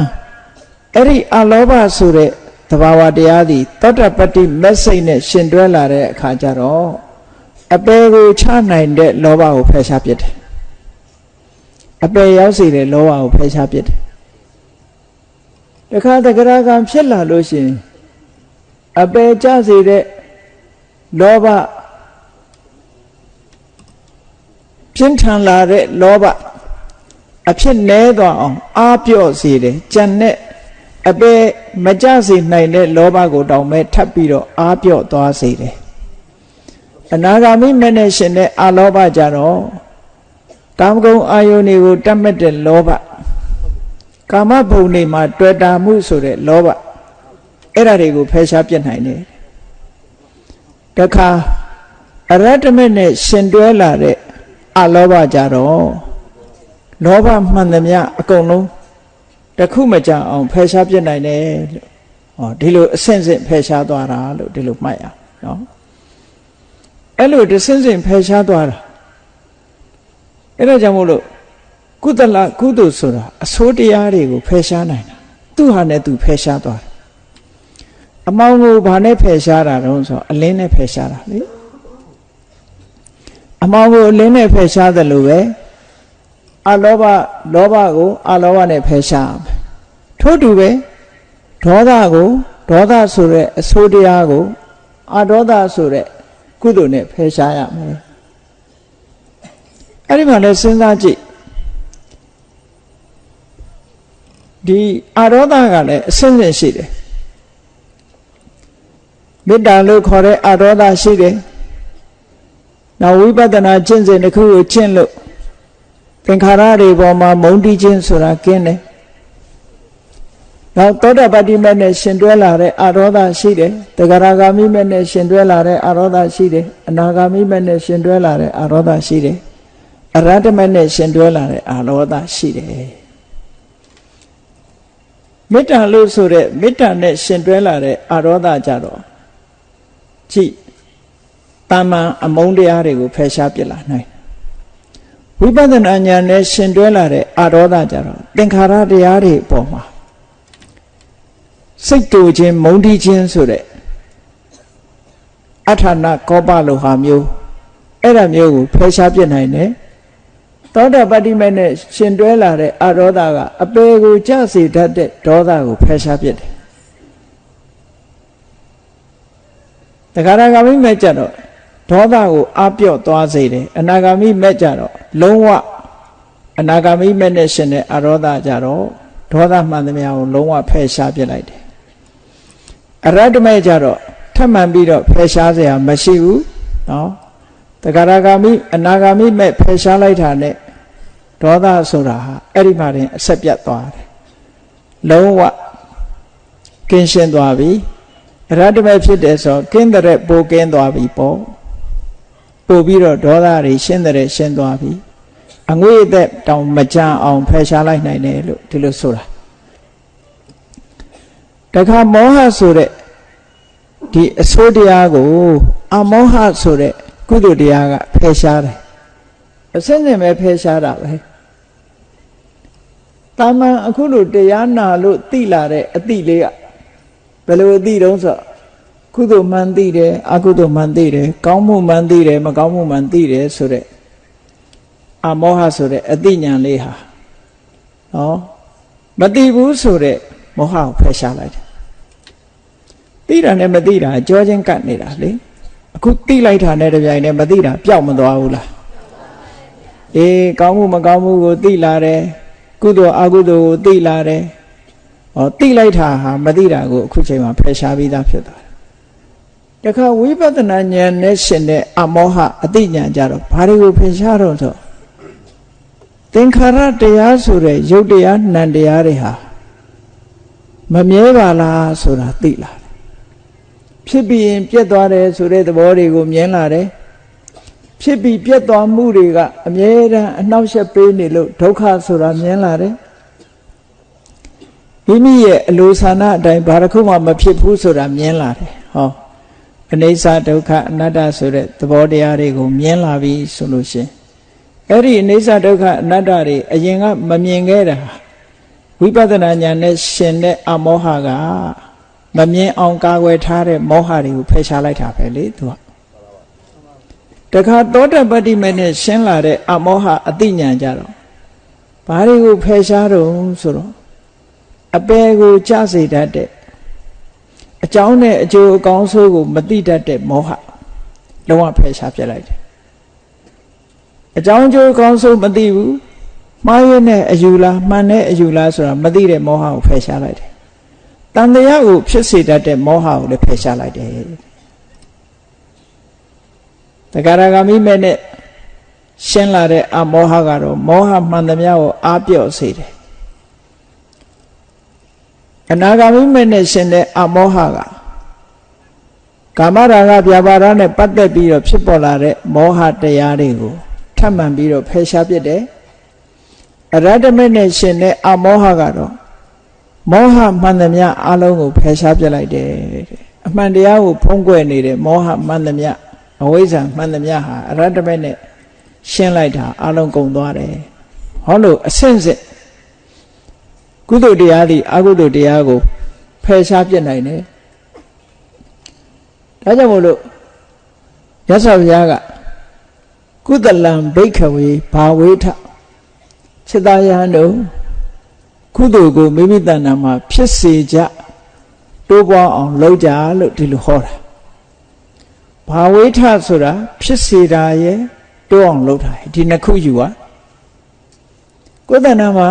အဲ့ဒီအလောဘဆိုတဲ့သဘာဝတရားသည်သောတပတ္တိမက်စိတ်နဲ့ရှင်တွဲလာတဲ့အခါကျတော့အပယ်ကိုချနိုင်တဲ့လောဘကိုဖယ်ရှားပြစ်တယ်အပယ်ရောက်စေတဲ့လောဘကိုဖယ်ရှားပြစ်တယ်တခါတဂရကံဖြစ်လာလို့ရှိရင်အပယ်ကျစေတဲ့လောဘပြင်းထန်လာတဲ့လောဘအဖြစ်နည်းသွားအောင်အားပြော့စေတယ်ကြံတဲ့အပယ်မကြစေနိုင်တဲ့လောဘကိုတောင်မဲ့ထပ်ပြီးတော့အားပြော့သွားစေတယ်အနာဂါမိမဲ့နဲ့ရှင်တဲ့အလောဘကြတော့ကာမဂုဏ်အာယုန်တွေကိုတတ်မဲ့တဲ့လောဘကာမဘုံတွေမှာတွေ့တာမှုဆိုတဲ့လောဘအဲ့ဒါတွေကိုဖယ်ရှားပြစ်နိုင်တယ်တခါအရတ္တမနဲ့ရှင်တွဲလာတဲ့အလောဘကြတော့လောဘမှန်သမျှအကုန်လုံးတခုမကြအောင်ဖယ်ရှားပြစ်နိုင်တယ်လို့ဟောဒီလိုအဆင့်ဆင့်ဖယ်ရှားသွားတာလို့ဒီလိုမှတ်ရအောင်နော်အဲ့လိုတစ်ဆင့်ဆင့်ဖယ်ရှားသွားတာအဲ့ဒါကြောင့်မို့လို့ကုသလကုသိုလ်ဆိုတာအဆိုးတရားတွေကိုဖယ်ရှားနိုင်တာသူ့ဟာနဲ့သူဖယ်ရှားသွားတယ်အမောင်ကိုဘာနဲ့ဖယ်ရှားတာတုံးဆိုအလင်းနဲ့ဖယ်ရှားတာလေအမောင်ကိုအလင်းနဲ့ဖယ်ရှားတယ်လို့ပဲအလောဘလောဘကိုအလောဘနဲ့ဖယ်ရှားထို့တူပဲဒေါသကိုဒေါသဆိုတဲ့အဆိုးတရားကိုအဒေါသဆိုတဲ့ကုသိုလ်နဲ့ဖယ်ရှားရမယ်အဲ့ဒီမှာလည်းစဉ်းစားကြည့်ဒီအဒေါသကလည်းအစဉ်စဉ်ရှိတယ်မေတ္တာလို့ခေါ်တဲ့အဒေါသရှိတယ်နောက်ဝိပဿနာကျင့်စဉ်တစ်ခုကိုကျင့်လို့ သင်္ခါရတွေပေါ်မှာမုန်းတီးခြင်းဆိုတာကင်းတယ်နောက်သောတာပတ္တိမက်နဲ့ရှင်တွဲလာတဲ့အာရောဓရှိတယ်တဂရဂါမိမက်နဲ့ရှင်တွဲလာတဲ့အာရောဓရှိတယ်အနာဂါမိမက်နဲ့ရှင်တွဲလာတဲ့အာရောဓရှိတယ်အရဟတမက်နဲ့ရှင်တွဲလာတဲ့အာရောဓရှိတယ်မေတ္တာလို့ဆိုတဲ့မေတ္တာနဲ့ရှင်တွဲလာတဲ့အာရောဓကြတော့ကြည့်တာမန်အမုန်းတရားတွေကိုဖယ်ရှားပြစ်လာနိုင်ဝိပဿနာဉာဏ်နဲ့ရှင်တွဲလာတဲ့အာရောဓကြတော့သင်္ခါရတရားတွေအပေါ်မှာစိတ်တူခြင်းမုန်းတီးခြင်းဆိုတဲ့အဋ္ဌာဏကောပလိုဟာမျိုးအဲ့ဒါမျိုးကိုဖယ်ရှားပြစ်နိုင်တယ်သောတာပတ္တိမက်နဲ့ရှင်တွဲလာတဲ့အာရောဓကအပေကိုကြစေတတ်တဲ့ဒေါသကိုဖယ်ရှားပြစ်တယ်တခါတခါမိမဲ့ကြတော့ဒေါသကိုအပြော့သွားစေတယ်အနာဂါမိမဲ့ကြတော့လုံးဝအနာဂါမိမဲ့နဲ့ရှင်တဲ့အာရောဓကြတော့ဒေါသမှန်သမျှကိုလုံးဝဖယ်ရှားပြစ်လိုက်တယ်အရဟတမဲ့ကြတော့ထပ်မှန်ပြီးတော့ဖယ်ရှားစရာမရှိဘူးနော်တဂရဂါမိအနာဂါမိမဲ့ဖယ်ရှားလိုက်တာနဲ့ဒေါသဆိုတာဟာအဲ့ဒီမှာတင်အဆက်ပြတ်သွားတယ်လုံးဝကင်းရှင်းသွားပြီအရဟတမဲ့ဖြစ်တယ်ဆိုကင်းတဲ့ပိုကင်းသွားပြီပေါ့ပို့ပြီးတော့ဒေါသတွေရှင်းတဲ့ရှင်းသွားပြီအငွေ့အသက်တောင်မကြအောင်ဖယ်ရှားလိုက်နိုင်တယ်လို့ဒီလိုဆိုတာတခါမောဟဆိုတဲ့ဒီအဆိုးတရားကိုအမောဟဆိုတဲ့ကုသိုလ်တရားကဖယ်ရှားတယ်အစင်းစင်ပဲဖယ်ရှားတာပဲတာမန်အခုလိုတရားနာလို့သိလာတဲ့အသိလေးကဘယ်လိုအသိတုံးဆိုကုသိုလ်မှန်သိတယ်အကုသိုလ်မှန်သိတယ်ကောင်းမှုမှန်သိတယ်မကောင်းမှုမှန်သိတယ်ဆိုတဲ့အမောဟဆိုတဲ့အသိဉာဏ်လေးဟာနော်မသိဘူးဆိုတဲ့မောဟကိုဖယ်ရှားလိုက်တယ်သိတာနဲ့မသိတာကြောချင်းကပ်နေတာလေအခုသိလိုက်တာနဲ့တပြိုင်တည်းမသိတာပျောက်မသွားဘူးလားအေးကောင်းမှုမကောင်းမှုကိုသိလာတယ်ကုသိုလ်အကုသိုလ်ကိုသိလာတယ်ဟောသိလိုက်တာဟာမသိတာကိုအခုချိန်မှာဖယ်ရှားပြီးသားဖြစ်သွားတယ်တခါဝိပဿနာဉာဏ်နဲ့ရှင်တဲ့အမောဟအသိဉာဏ်ကြတော့ဘာတွေကိုဖယ်ရှားတော့ဆိုသင်္ခါရတရားဆိုတဲ့ယုတ်တရားနံတရားတွေဟာမမြဲပါလားဆိုတာသိလာတယ်ဖြစ်ပြီးရင်ပြတ်သွားတယ်ဆိုတဲ့သဘောတွေကိုမြင်လာတယ်ဖြစ်ပြီးပြတ်သွားမှုတွေကအမြဲတမ်းအနှောက်အယှက်ပေးနေလို့ဒုက္ခဆိုတာမြင်လာတယ်မိမိရဲ့အလိုဆန္ဒအတိုင်းဘာတစ်ခုမှမဖြစ်ဘူးဆိုတာမြင်လာတယ်ဟောအနိစ္စဒုက္ခအနတ္တဆိုတဲ့သဘောတရားတွေကိုမြင်လာပြီဆိုလို့ရှင်အဲ့ဒီအနိစ္စဒုက္ခအနတ္တတွေအရင်ကမမြင်ခဲ့တာဝိပဿနာဉာဏ်နဲ့ရှင်တဲ့အမောဟကမမြင်အောင်ကာကွယ်ထားတဲ့မောဟတွေကိုဖယ်ရှားလိုက်တာပဲလေသူကတခါသောတာပတ္တိမနဲ့ရှင်းလာတဲ့အမောဟအသိဉာဏ်ကြတော့ဘာတွေကိုဖယ်ရှားတော့ဆိုတော့အပေကိုကြစေတတ်တဲ့အကြောင်းနဲ့အကျိုးအကောင်းဆိုးကိုမသိတတ်တဲ့မောဟလုံးဝဖယ်ရှားပြလိုက်တယ်အကြောင်းအကျိုးအကောင်းဆိုးမသိဘူးမှားရတဲ့အယူလားမှန်တဲ့အယူလားဆိုတာမသိတဲ့မောဟကိုဖယ်ရှားလိုက်တယ်တန်တရားကိုဖြစ်စေတတ်တဲ့မောဟကိုလည်းဖယ်ရှားလိုက်တယ်တဂရဂါမိမဲ့နဲ့ရှင်းလာတဲ့အမောဟကတော့မောဟမှန်သမျှကိုအားပြော့စေတယ်အနာဂါမိမဲ့နဲ့ရှင်းတဲ့အမောဟကကာမရာဂဗျာပါဒနဲ့ပတ်သက်ပြီးတော့ဖြစ်ပေါ်လာတဲ့မောဟတရားတွေကိုထပ်မံပြီးတော့ဖယ်ရှားပစ်တယ်အရဟတမေနဲ့ရှင်းတဲ့အမောဟကတော့မောဟမှန်သမျှအလုံးကိုဖယ်ရှားပစ်လိုက်တယ်အမှန်တရားကိုဖုံးကွယ်နေတဲ့မောဟမှန်သမျှအဝိဇ္ဇာမှန်သမျှဟာအရဟတမေနဲ့ရှင်းလိုက်တာအလုံးကုန်သွားတယ်ဟောလို့အဆင့်ဆင့်ကုသိုလ်တရားသည်အကုသိုလ်တရားကိုဖယ်ရှားပစ်နိုင်တယ်ဒါကြောင့်မို့လို့ရသော်ဘုရားကကုသလံဘိက္ခဝေဘာဝေထစေတယံတို့ကုသိုလ်ကိုမိမိတဏ္ဍာမှာဖြစ်စေကြတိုးပွားအောင်လုပ်ကြလို့ဒီလိုဟောတာဘာဝေထဆိုတာဖြစ်စေတာရဲ့တိုးအောင်လုပ်တာဒီနှစ်ခုယူပါကိုယ်တဏ္ဍာမှာ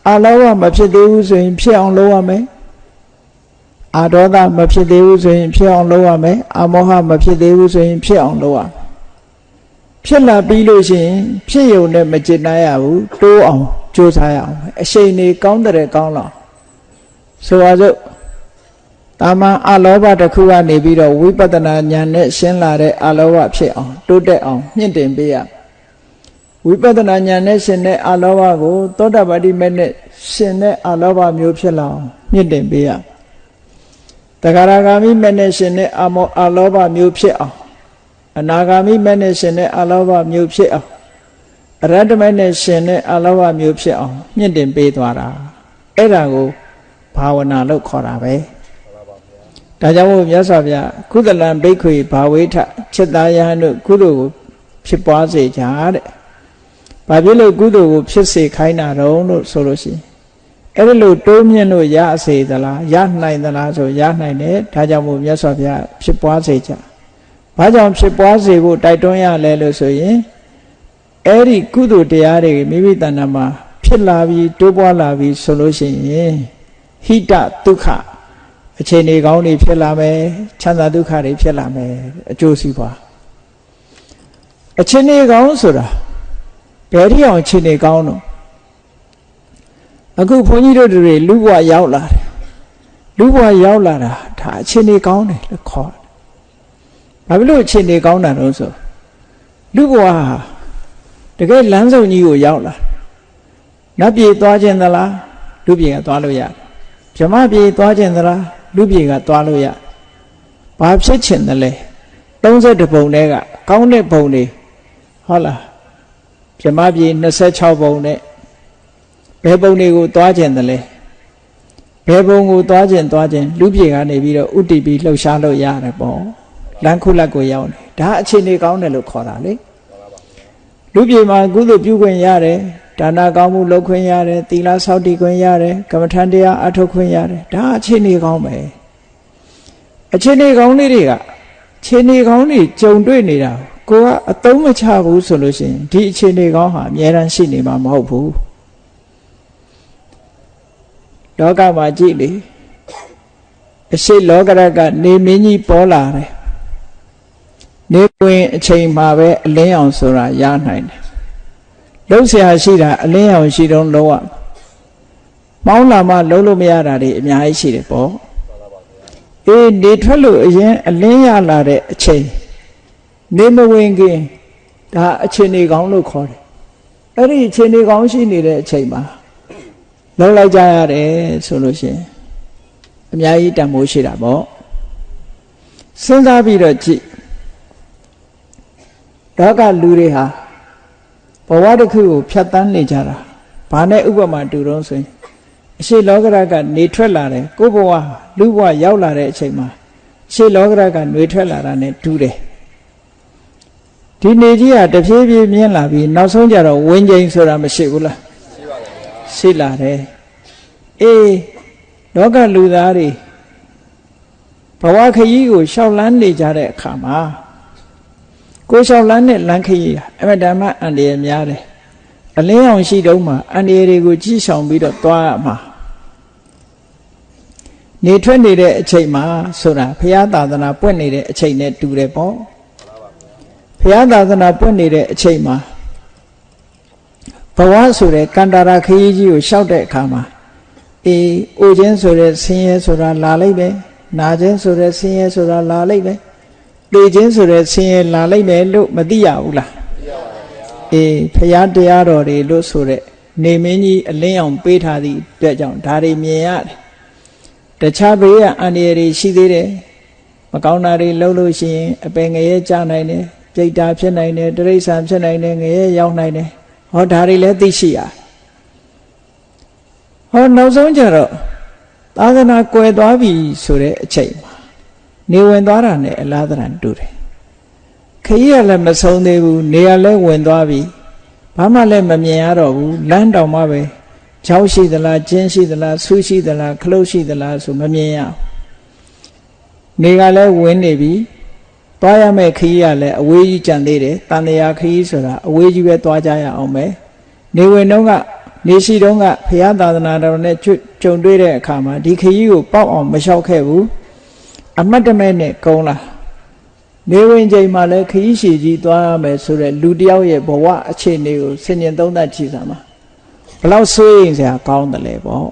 အာလောဘမဖြစ်သေးဘူးဆိုရင်ဖြစ်အောင်လုပ်ရမယ်အာဒေါသမဖြစ်သေးဘူးဆိုရင်ဖြစ်အောင်လုပ်ရမယ်အာမောဟမဖြစ်သေးဘူးဆိုရင်ဖြစ်အောင်လုပ်ရမယ် ဖြစ်လာပြီးလို့ရှိရင်ဖြစ်ရုံနဲ့မကျေနပ်ရဘူးတိုးအောင်ကြိုးစားရအောင်အရှိန်နေကောင်းတဲ့ကောင်းလောက်ဆိုပါစို့တာမန်အလောဘတစ်ခုကနေပြီးတော့ဝိပဿနာဉာဏ်နဲ့ရှင်းလာတဲ့အလောဘဖြစ်အောင်တိုးတက်အောင်မြင့်တင်ပေးရဝိပဿနာဉာဏ်နဲ့ရှင်းတဲ့အလောဘကိုသောတာပတိမေနဲ့ရှင်းတဲ့အလောဘမျိုးဖြစ်လာအောင်မြင့်တင်ပေးရတဂရဂါမိမေနဲ့ရှင်းတဲ့အလောဘမျိုးဖြစ်အောင်အနာဂါမိမေနဲ့ရှင်တဲ့အလောဘမျိုးဖြစ်အောင်အရဟတမေနဲ့ရှင်တဲ့အလောဘမျိုးဖြစ်အောင်မြင့်တင်ပေးသွားတာအဲ့ဒါကိုဘာဝနာလို့ခေါ်တာပဲဒါကြောင့်မို့မြတ်စွာဘုရားကုသလံဘိက္ခွေဘာဝေထจิตသားယဟန်တို့ကုသိုလ်ကိုဖြစ်ပွားစေကြတဲ့ဘာဖြစ်လို့ကုသိုလ်ကိုဖြစ်စေခိုင်းတာတော့လို့ဆိုလို့ရှိရင်အဲ့ဒီလိုတိုးမြင့်လို့ရစေသလားရနိုင်သလားဆိုရနိုင်တယ်ဒါကြောင့်မို့မြတ်စွာဘုရားဖြစ်ပွားစေကြဘာကြောင့်ဖြစ်ပွားစေဖို့တိုက်တွန်းရလဲလို့ဆိုရင်အဲ့ဒီကုသိုလ်တရားတွေမိမိတဏ္ဍာမှာဖြစ်လာပြီးတိုးပွားလာပြီးဆိုလို့ရှိရင်ဟိတဒုက္ခအခြေအနေကောင်းတွေဖြစ်လာမယ်ချမ်းသာဒုက္ခတွေဖြစ်လာမယ်အကျိုးစီးပွားအခြေအနေကောင်းဆိုတာဘယ်ထိအောင်အခြေအနေကောင်းတော့အခုဘုန်းကြီးတို့တွေလူဘဝရောက်လာတယ်လူဘဝရောက်လာတာဒါအခြေအနေကောင်းတယ်လို့ခေါ်တယ်ဘာဖြစ်လို့အခြေအနေကောင်းတာလို့ဆိုလူဘဝတကယ်လမ်းဆုံးကြီးကိုရောက်လာနတ်ပြည်သွားခြင်းသလားလူပြည်ကသွားလို့ရတယ်ဗြဟ္မပြည်သွားခြင်းသလားလူပြည်ကသွားလို့ရဘာဖြစ်ချင်တယ်လဲ32ပုံတည်းကကောင်းတဲ့ပုံတွေဟုတ်လားဗြဟ္မပြည်26ပုံနဲ့ဘယ်ပုံတွေကိုသွားခြင်းတယ်လဲဘယ်ပုံကိုသွားခြင်းလူပြည်ကနေပြီးတော့ဥတ္တိပြီးလှုပ်ရှားလို့ရတယ်ပေါ့လမ်းခုလက်ကိုရောက်နေဒါအခြေအနေကောင်းတယ်လို့ခေါ်တာလေလူပြည်မှာကုသိုလ်ပြုခွင့်ရတယ်ဒါနကောင်းမှုလုပ်ခွင့်ရတယ်သီလဆောက်တည်ခွင့်ရတယ်ကမ္မထံတရားအထုတ်ခွင့်ရတယ်ဒါအခြေအနေကောင်းပဲအခြေအနေကောင်းလေးတွေကအခြေအနေကောင်းတွေကြုံတွေ့နေတာကိုကအသုံးမချဘူးဆိုလို့ရှိရင်ဒီအခြေအနေကောင်းဟာအများတန်းရှိနေမှာမဟုတ်ဘူးလောကမှာကြည့်လေအရှိလောကရကနေမင်းကြီးပေါ်လာတယ်နေဝင်အချိန်မှာပဲအလင်းအောင်ဆိုတာရနိုင်တယ်လုံးဆရာရှိတာအလင်းအောင်ရှိတော့လုံးဝမောင်းလာမှလုံးလို့မရတာတွေအများကြီးရှိတယ်ပေါ့အေးနေထွက်လို့အရင်အလင်းရလာတဲ့အချိန်နေမဝင်ခင်ဒါအခြေအနေကောင်းလို့ခေါ်တယ်အဲ့ဒီအခြေအနေကောင်းရှိနေတဲ့အချိန်မှာလုံးလိုက်ကြရတယ်ဆိုလို့ရှိရင်အများကြီးတန်ဖိုးရှိတာပေါ့စဉ်းစားပြီးတော့ကြည့်ဒါကလူတွေဟာဘဝတစ်ခုကိုဖြတ်တန်းနေကြတာဘာနဲ့ဥပမာတူတော့ဆိုရင်အရှိလောကရကနေထွက်လာတယ်ကိုယ်ဘဝလူဘဝရောက်လာတဲ့အချိန်မှာအရှိလောကရကနေထွက်လာတာ ਨੇ တူတယ်ဒီနေကြီးကတဖြည်းဖြည်းမြင်လာပြီးနောက်ဆုံးကြတော့ဝင်းကျိန်ဆိုတာမရှိဘူးလားရှိပါပါဗျာရှိလာတယ်အေးလောကလူသားတွေဘဝခရီးကိုရှောက်လန်းနေကြတဲ့အခါမှာကိုရှောက်လန်းတဲ့လမ်းခရီးအမတန်မှအန္တရာယ်များတယ်အလင်းအောင်ရှိတုံးမှာအန္တရာယ်တွေကိုကြီးဆောင်ပြီးတော့သွားရမှာနေထွက်နေတဲ့အချိန်မှာဆိုတာဘုရားသာသနာပွင့်နေတဲ့အချိန်နဲ့တူတယ်ပေါ့ဘုရားသာသနာပွင့်နေတဲ့အချိန်မှာဘဝဆိုတဲ့ကန္တာရာခရီးကြီးကိုရှောက်တဲ့အခါမှာအေးအိုခြင်းဆိုတဲ့ဆင်းရဲဆိုတာလာလိုက်ပဲနာခြင်းဆိုတဲ့ဆင်းရဲဆိုတာလာလိုက်ပဲသိခြင်းဆိုတဲ့ဆင်းရဲလာလိုက်မယ်လို့မသိရဘူးလားအေးဖရာတရားတော်တွေလို့ဆိုတဲ့နေမင်းကြီးအလင်းအောင်ပေးထားသည့်အတွက်ကြောင့်ဒါတွေမြင်ရတယ်တခြားဘေးကအန္တရာယ်တွေရှိသေးတယ်မကောင်းတာတွေလုပ်လို့ရှိရင်အပင်ငရဲကြနိုင်တယ်ပြိတ္တာဖြစ်နိုင်တယ်တိရစ္ဆာန်ဖြစ်နိုင်တယ်ငရဲရောက်နိုင်တယ်ဟောဒါတွေလည်းသိရှိရဟောနောက်ဆုံးကြတော့သာသနာကွယ်သွားပြီဆိုတဲ့အချိန်မှာနေဝင်သွားတာနဲ့အလားတန်တူတယ်ခရီးကလည်းမဆုံးသေးဘူးနေရလည်းဝင်သွားပြီဘာမှလည်းမမြင်ရတော့ဘူးလမ်းတောင်မှပဲချောင်းရှိသလားကျင်းရှိသလားဆူးရှိသလားခလုတ်ရှိသလားဆိုမမြင်ရနေကလည်းဝင်နေပြီသွားရမယ့်ခရီးကလည်းအဝေးကြီးကြံသေးတယ်တန်တရာခရီးဆိုတာအဝေးကြီးပဲသွားကြရအောင်ပဲနေဝင်တော့ကနေရှိတော့ကဘုရားသာသနာတော်နဲ့ကြုံတွေ့တဲ့အခါမှာဒီခရီးကိုပေါက်အောင်မလျှောက်ခဲ့ဘူးအမတ်တမဲ့နဲ့ကုန်းလာ နေဝင်ချိန်မှာလည်းခရီးရှည်ကြီးသွားရမယ်ဆိုတဲ့လူတယောက်ရဲ့ဘဝအခြေအနေကိုဆင်ញင်သုံးသပ်ကြည့်စမ်းပါဘလောက်ဆွေးရင်စရာကောင်းတယ်လေပေါ့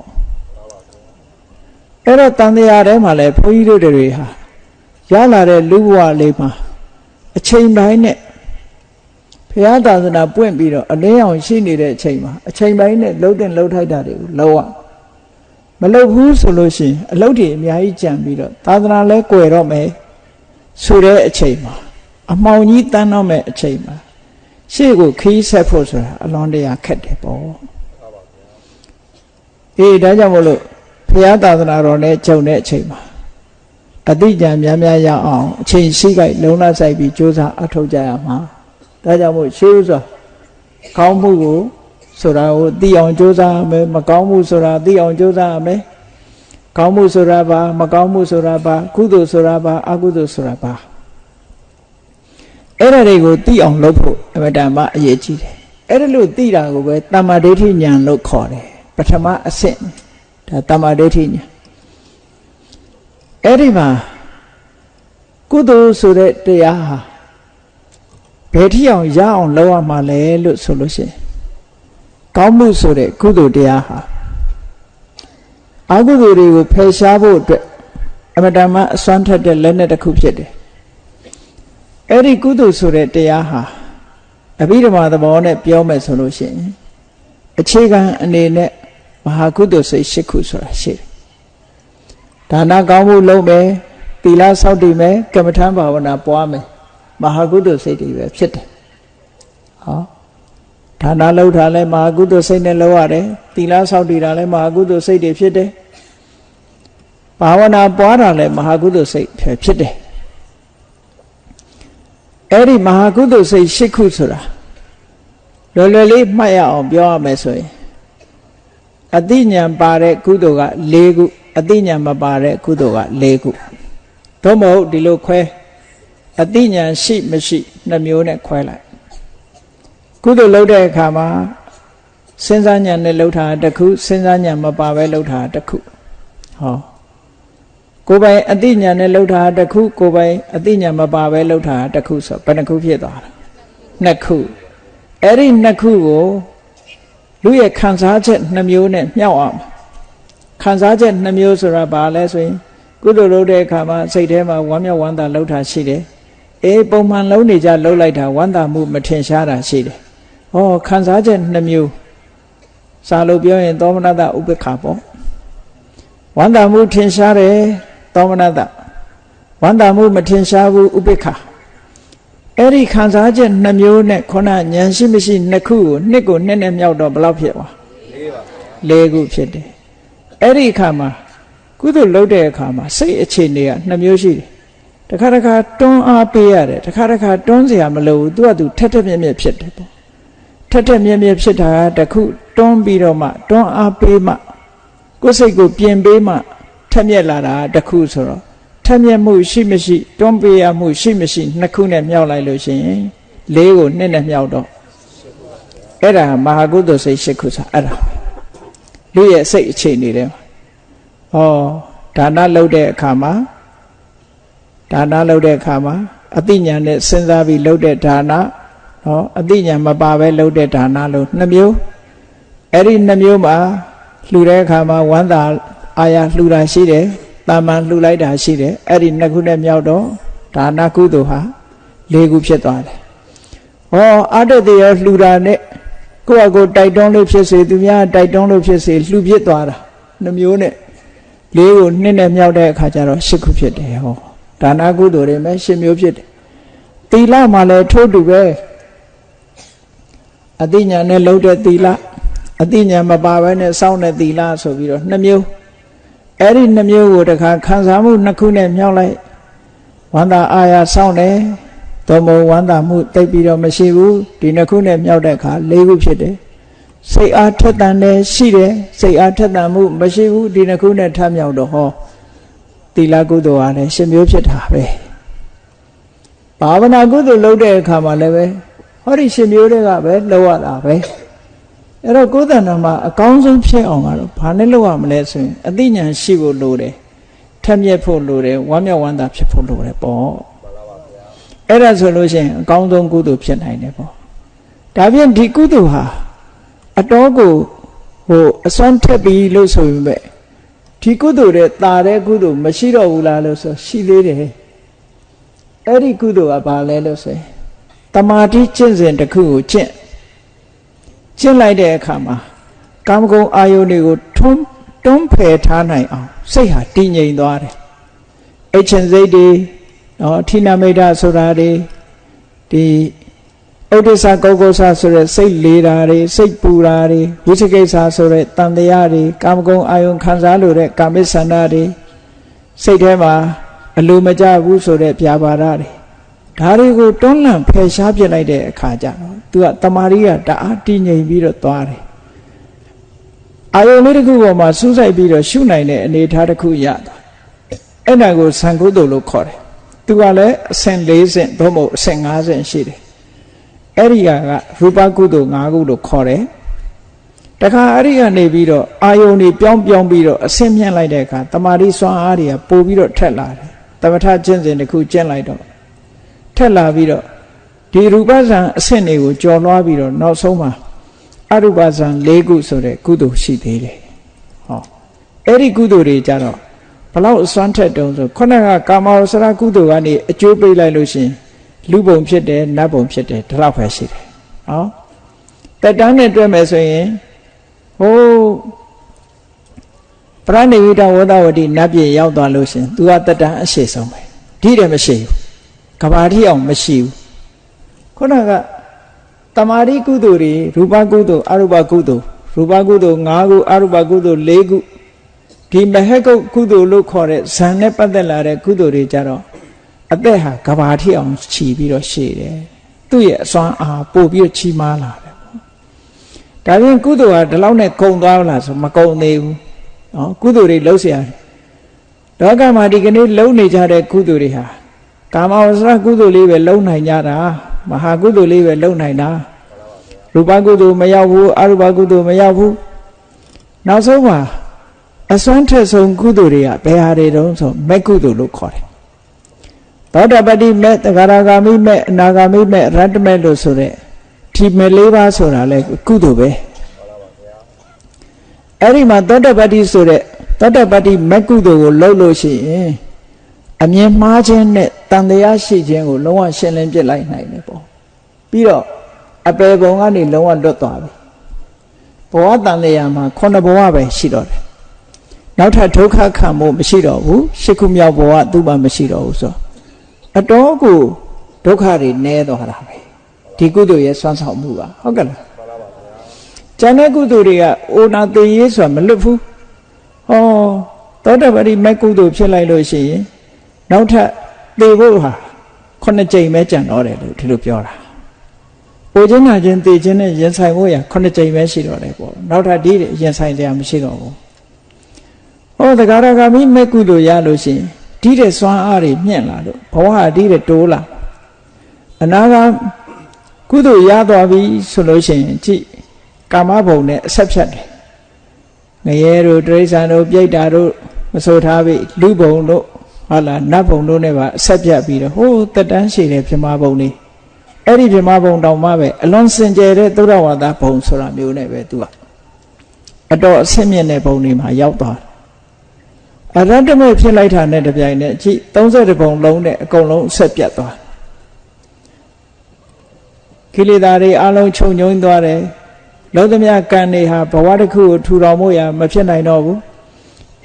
အဲ့တော့တန်တရားထဲမှာလည်းဘုန်းကြီးတို့တွေဟာရလာတဲ့လူဘဝလေးမှာအချိန်ပိုင်းနဲ့ဘုရားသာသနာပွင့်ပြီးတော့အလင်းအောင်ရှိနေတဲ့အချိန်မှာအချိန်ပိုင်းနဲ့လှုပ်တဲ့လှုပ်ထိုက်တာတွေကိုလောက်ရမလှုပ်ဘူးဆိုလို့ရှိရင်အလုပ်တွေအများကြီးကြံပြီးတော့သာသနာလဲကွယ်တော့မယ်ဆိုတဲ့အချိန်မှာအမှောင်ကြီးတန်းတော့မဲ့အချိန်မှာရှေ့ကိုခီးဆက်ဖို့ဆိုတာအလွန်တရာခက်တယ်ပေါ့အေးဒါကြောင့်မို့လို့ဘုရားသာသနာတော်နဲ့ကြုံတဲ့အချိန်မှာအတိအကျများများရအောင်အချိန်ရှိကြိုက်လုံလဆိုင်ပြီးကြိုးစားအထောက်ကြရမှာဒါကြောင့်မို့ရှေးဥစွာကောင်းမှုကိုဆိုတာကိုသိအောင်ကြိုးစားရမယ်မကောင်းမှုဆိုတာသိအောင်ကြိုးစားရမယ်ကောင်းမှုဆိုတာဘာမကောင်းမှုဆိုတာဘာကုသိုလ်ဆိုတာဘာအကုသိုလ်ဆိုတာဘာအဲ့ဒါတွေကိုသိအောင်လုပ်ဖို့အမှန်တမ်းအရေးကြီးတယ်အဲ့ဒါလို့သိတာကိုပဲတမ္မာဒိဋ္ဌိဉာဏ်လို့ခေါ်တယ်ပထမအဆင့်ဒါတမ္မာဒိဋ္ဌိဉာဏ်အဲ့ဒီမှာကုသိုလ်ဆိုတဲ့တရားဟာဘယ်ထိအောင်ရအောင်လုပ်ရမှာလဲလို့ဆိုလို့ရှိရင်ကောင်းမှုဆိုတဲ့ကုသိုလ်တရားဟာအကုသိုလ်တွေကိုဖယ်ရှားဖို့အတွက်အမတန်မှအစွမ်းထက်တဲ့လက်နက်တစ်ခုဖြစ်တယ်အဲ့ဒီကုသိုလ်ဆိုတဲ့တရားဟာအဘိဓမ္မာသဘောနဲ့ပြောမယ်ဆိုလို့ရှိရင်အခြေခံအနေနဲ့မဟာကုသိုလ်စိတ်၈ခုဆိုတာရှိတယ်ဒါနကောင်းမှုလုပ်မယ်သီလဆောက်တည်မယ်ကမ္မထဘာဝနာပွားမယ်မဟာကုသိုလ်စိတ်တွေပဲဖြစ်တယ်ဟောဒါနလုပ်တာလည်းမဟာကုသိုလ်စိတ်နဲ့လုပ်ရတယ်သီလဆောက်တည်တာလည်းမဟာကုသိုလ်စိတ်တွေဖြစ်တယ်ဘာဝနာပွားတာလည်းမဟာကုသိုလ်စိတ်ဖြစ်တယ်အဲ့ဒီမဟာကုသိုလ်စိတ်၈ခုဆိုတာလွယ်လွယ်လေးမှတ်ရအောင်ပြောရမယ်ဆိုရင်အတိညာပါတဲ့ကုသိုလ်က၄ခုအတိညာမပါတဲ့ကုသိုလ်က၄ခုသို့မဟုတ်ဒီလိုခွဲအတိညာရှိမရှိနှမျိုးနဲ့ခွဲလိုက်ကုသိုလ်လုပ်တဲ့အခါမှာစဉ်းစားဉာဏ်နဲ့လှုပ်တာတစ်ခုစဉ်းစားဉာဏ်မပါပဲလှုပ်တာတစ်ခုဟောကိုယ်ပိုင်အတိညာနဲ့လှုပ်တာတစ်ခုကိုယ်ပိုင်အတိညာမပါပဲလှုပ်တာတစ်ခုဆိုဘယ်နှခုဖြစ်သွားတာနှစ်ခုအဲ့ဒီနှစ်ခုကိုလူရဲ့ခံစားချက်နှမျိုးနဲ့မြှောက်အောင်ခံစားချက်နှမျိုးဆိုတာဘာလဲဆိုရင်ကုသိုလ်လုပ်တဲ့အခါမှာစိတ်ထဲမှာဝမ်းမြောက်ဝမ်းသာလှုပ်တာရှိတယ်အေးပုံမှန်လုံးနေကြလှုပ်လိုက်တာဝမ်းသာမှုမထင်ရှားတာရှိတယ်ဟောခံစားချက်နှမျိုးစာလို့ပြောရင်သောမနတဥပေက္ခပေါ့ဝမ်းသာမှုထင်ရှားတယ်သောမနတဝမ်းသာမှုမထင်ရှားဘူးဥပေက္ခအဲ့ဒီခံစားချက်နှမျိုးနဲ့ခုနဉာဏ်ရှိမရှိနှစ်ခုကိုနှစ်ကိုနှစ်နဲ့မြောက်တော့ဘယ်လောက်ဖြစ်သွား၄ခုဖြစ်တယ်အဲ့ဒီအခါမှာကုသိုလ်လုပ်တဲ့အခါမှာစိတ်အခြေအနေကနှစ်မျိုးရှိတယ်တစ်ခါတစ်ခါတွန်းအားပေးရတယ်တစ်ခါတစ်ခါတွန်းเสียမလို့သူကသူထက်ထက်မြက်မြက်ဖြစ်တယ်ပေါ့ထက်ထက်မြက်မြက်ဖြစ်တာတခုတွန်းပြီးတော့မှတွန်းအားပေးမှကိုယ်စိတ်ကိုပြင်ပေးမှထက်မြက်လာတာတခုဆိုတော့ထက်မြက်မှုရှိမရှိတွန်းပေးရမှုရှိမရှိနှစ်ခုနဲ့မြောက်လိုက်လို့ရှိရင်၄ကိုနှစ်နဲ့မြောက်တော့အဲ့ဒါမဟာကုသိုလ်စိတ်၈ခုဆိုအဲ့ဒါလူရဲ့စိတ်အခြေအနေတွေဟောဒါနလုပ်တဲ့အခါမှာအတိညာနဲ့စဉ်းစားပြီးလုပ်တဲ့ဒါနဟောအတိညာမပါပဲလုပ်တဲ့ဒါနလို့နှစ်မျိုးအဲ့ဒီနှစ်မျိုးမှာလှူတဲ့အခါမှာဝမ်းသာအာရလှူတာရှိတယ်တာမန်လှူလိုက်တာရှိတယ်အဲ့ဒီနှစ်ခုနဲ့မြောက်တော့ဒါနကုသိုလ်ဟာ၄ခုဖြစ်သွားတယ်ဟောအတ္တတေရောလှူတာနဲ့ကိုယ့်အကိုတိုက်တွန်းလို့ဖြစ်စေသူများတိုက်တွန်းလို့ဖြစ်စေလှူဖြစ်သွားတာနှစ်မျိုးနဲ့၄ကိုနှစ်နဲ့မြောက်တဲ့အခါကျတော့၈ခုဖြစ်တယ်ဟောဒါနကုသိုလ်တွေမဲ့၈မျိုးဖြစ်တယ်သီလမှာလည်းထို့တူပဲအတိညာနဲ့လုပ်တဲ့သီလအတိညာမပါဘဲနဲ့စောင့်တဲ့သီလဆိုပြီးတော့နှစ်မျိုးအဲ့ဒီနှစ်မျိုးကိုတခါခံစားမှုနှစ်ခုနဲ့မြောက်လိုက်ဝမ်းသာအာရစောင့်တယ်သို့မဟုတ်ဝမ်းသာမှုတိတ်ပြီးတော့မရှိဘူးဒီနှစ်ခုနဲ့မြောက်တဲ့အခါ၄ခုဖြစ်တယ်စိတ်အားထက်သန်တယ်ရှိတယ်စိတ်အားထက်သန်မှုမရှိဘူးဒီနှစ်ခုနဲ့ထမြောက်တော့ဟောသီလကုသိုလ်ဟာလည်း၈မျိုးဖြစ်တာပဲဘာဝနာကုသိုလ်လုပ်တဲ့အခါမှာလည်းပဲဟောဒီ၈မျိုးတွေကပဲလုပ်ရတာပဲအဲ့တော့ကိုယ်တဏ္ဍာမှာအကောင်းဆုံးဖြစ်အောင်ကတော့ဘာနဲ့လုပ်ရမလဲဆိုရင်အသိဉာဏ်ရှိဖို့လိုတယ်ထက်မြက်ဖို့လိုတယ်ဝမ်းမြောက်ဝမ်းသာဖြစ်ဖို့လိုတယ်ပေါ့ အဲ့ဒါဆိုလို့ရှိရင်အကောင်းဆုံးကုသိုလ်ဖြစ်နိုင်တယ်ပေါ့ဒါဖြင့်ဒီကုသိုလ်ဟာအတော်ကိုအစွမ်းထက်ပြီးလို့ဆိုရင်ပဲဒီကုသိုလ်တဲ့တာတဲ့ကုသိုလ်မရှိတော့ဘူးလားလို့ဆိုရှိသေးတယ်အဲ့ဒီကုသိုလ်ကဘာလဲလို့ဆိုရင်တမာတိကျင့်စဉ်တစ်ခုကိုကျင့်လိုက်တဲ့အခါမှာကာမဂုဏ်အာယုန်တွေကိုတွန်းဖယ်ထားနိုင်အောင်စိတ်ဟာတည်ငြိမ်သွားတယ်အချင်းစိတ်တွေအထိနာမိတ်ဆိုတာတွေဒီဥဒိစ္စကောကုဆာဆိုတဲ့စိတ်လေးတာတွေစိတ်ပူတာတွေဝိသိကိစ္စဆိုတဲ့တန်တရားတွေကာမဂုဏ်အာယုန်ခံစားလို့တဲ့ကာမိဆန္ဒတွေစိတ်ထဲမှာအလိုမကျဘူးဆိုတဲ့ပြာပါဒတွေဒါတွေကိုတွန်းလှန်ဖယ်ရှားပြလိုက်တဲ့အခါကျတော့သူကတမာရီကတအားတည်ငြိမ်ပြီးတော့သွားတယ်အာယုန်လေးတစ်ခုပေါ်မှာစူးစိုက်ပြီးတော့ရှုနိုင်တဲ့အနေအထားတစ်ခုရသွားအဲ့ဒါကိုသံကုသိုလ်လို့ခေါ်တယ်သူကလည်းအဆင့်၄ဆင့်သို့မဟုတ်အဆင့်၅ဆင့်ရှိတယ်အဲ့ဒီကရူပကုသိုလ်၅ခုလို့ခေါ်တယ်တခါအဲ့ဒီကနေပြီးတော့အာယုန်တွေပြောင်းပြီးတော့အဆင့်မြင့်လိုက်တဲ့အခါတမာတိစွမ်းအားတွေကပို့ပြီးတော့ထက်လာတယ်သမထကျင့်စဉ်တစ်ခုကျင့်လိုက်တော့ထက်လာပြီးတော့ဒီရူပဇံအဆင့်တွေကိုကျော်လွှားပြီးတော့နောက်ဆုံးမှာအရူပဇံ၄ခုဆိုတဲ့ကုသိုလ်ရှိသေးတယ်ဟောအဲ့ဒီကုသိုလ်တွေကြတော့ဘလောက်အစွမ်းထက်တုံးဆိုခုနကကာမဝဆရာကုသိုလ်ကနေအကျိုးပေးလိုက်လို့ရှိရင်လူဘုံဖြစ်တယ်နတ်ဘုံဖြစ်တယ်ဒီလောက်ပဲရှိတယ်ဟောတက်တန်းနဲ့တွဲမယ်ဆိုရင်ပရဏိဝိတဝဒဝတိနတ်ပြည်ရောက်သွားလို့ရှိရင် तू ကတက်တန်းအရှိဆုံးပဲဒီတယ်မရှိဘူးကဘာတိအောင်မရှိဘူးခုနကတမာတိကုသိုလ်တွေရူပကုသိုလ်အရူပကုသိုလ်ရူပကုသိုလ်၅ခုအရူပကုသိုလ်၄ခုဒီမဟကုတ်ကုသိုလ်လို့ခေါ်တဲ့ဇန်နဲ့ပတ်သက်လာတဲ့ကုသိုလ်တွေကြတော့အသက်ဟာကဘာတိအောင်ခြီးပြီးတော့ရှည်တယ်သူ့ရဲ့အစွမ်းအားပို့ပြီးတော့ချီးမားလာတယ်ပေါ့ဒါပြင်ကုသိုလ်ဟာဒီလောက်နဲ့ကုံသွားလားဆိုမကုံသေးဘူးနော်ကုသိုလ်တွေလှုပ်ရှားလောကမှာဒီကနေ့လှုပ်နေကြတဲ့ကုသိုလ်တွေဟာကာမဝဆရာကုသိုလ်လေးပဲလှုပ်နိုင်ကြတာမဟာကုသိုလ်လေးပဲလှုပ်နိုင်တာရူပကုသိုလ်မရောက်ဘူးအရူပကုသိုလ်မရောက်ဘူးနောက်ဆုံးမှာအစွမ်းထက်ဆုံးကုသိုလ်တွေကဘယ်ဟာတွေတုံးဆိုမက်ကုသိုလ်လို့ခေါ်တယ်သောတာပတိမက်သဂရဂါမိမက်အနာဂါမိမက်ရတ္တမက်လို့ဆိုတဲ့ဒီမက်၄ပါးဆိုတာလဲကုသိုလ်ပဲအဲ့ဒီမှာသောတာပတိဆိုတဲ့သောတာပတိမက်ကုသိုလ်ကိုလှုပ်လို့ရှိရင်အမြင်မှားခြင်းနဲ့တန်တရားရှိခြင်းကိုလုံးဝရှင်းလင်းပြလိုက်နိုင်တယ်ပေါ့ပြီးတော့အပေဘုံကနေလုံးဝလွတ်သွားပြီဘဝတန်တရားမှာ9ဘဝပဲရှိတော့တယ်နောက်ထပ်ဒုက္ခခံမှုမရှိတော့ဘူးရှစ်ခုမြောက်ဘဝသူ့မှာမရှိတော့ဘူးဆိုအတော်ကိုဒုက္ခတွေနည်းသွားတာပဲဒီကုသိုလ်ရဲ့စွမ်းဆောင်မှုကဟုတ်ကဲ့လားကျန်တဲ့ကုသိုလ်တွေကအိုနာသိရေးဆိုတာမလွတ်ဘူးဟောသောတာပတိမက်ကုသိုလ်ဖြစ်လိုက်လို့ရှိရင်နောက်ထပ်သေဖို့ဟာ9ကြိမ်ပဲကြံတော့တယ်လို့ဒီလိုပြောတာအိုခြင်းနာခြင်းသေခြင်းနဲ့ရင်ဆိုင်ဖို့ရ9ကြိမ်ပဲရှိတော့တယ်ပေါ့နောက်ထပ်ဒီရင်ဆိုင်ကြမရှိတော့ဘူးဟောသဂရဂါမိမက်ကုသိုလ်ရလို့ရှိရင်ဒီတဲ့စွမ်းအားတွေမြင့်လာလို့ဘဝဟာဒီတဲ့တိုးလာအနာဂတ်ကုသိုလ်ရသွားပြီဆိုလို့ရှိရင်ကြည့်ကာမဘုံနဲ့အဆက်ဖြတ်တယ်ငရဲတို့တိရစ္ဆာန်တို့ပြိတ္တာတို့မဆိုထားပြီလူဘုံတို့ဟုတ်လားနတ်ဘုံတို့နဲ့ပါအဆက်ပြတ်ပြီးတော့ဟိုးတက်တန်းရှိတယ်ပြမဘုံလေးအဲ့ဒီပြမဘုံတောင်မှပဲအလွန်စင်ကြယ်တဲ့သုဒ္ဓဝါဒဘုံဆိုတာမျိုးနဲ့ပဲသူကအတော်အဆင့်မြင့်တဲ့ဘုံတွေမှာရောက်သွားတယ်အရတ္တမေဖြစ်လိုက်တာနဲ့တပြိုင်နက်ကြည့်30ဘုံလုံးနဲ့အကုန်လုံးဆက်ပြတ်သွားကိလေသာတွေအလုံးခြုံငုံသွားတယ်လောသမြကံတွေဟာဘဝတစ်ခုကိုထူထောင်ဖို့ရမဖြစ်နိုင်တော့ဘူး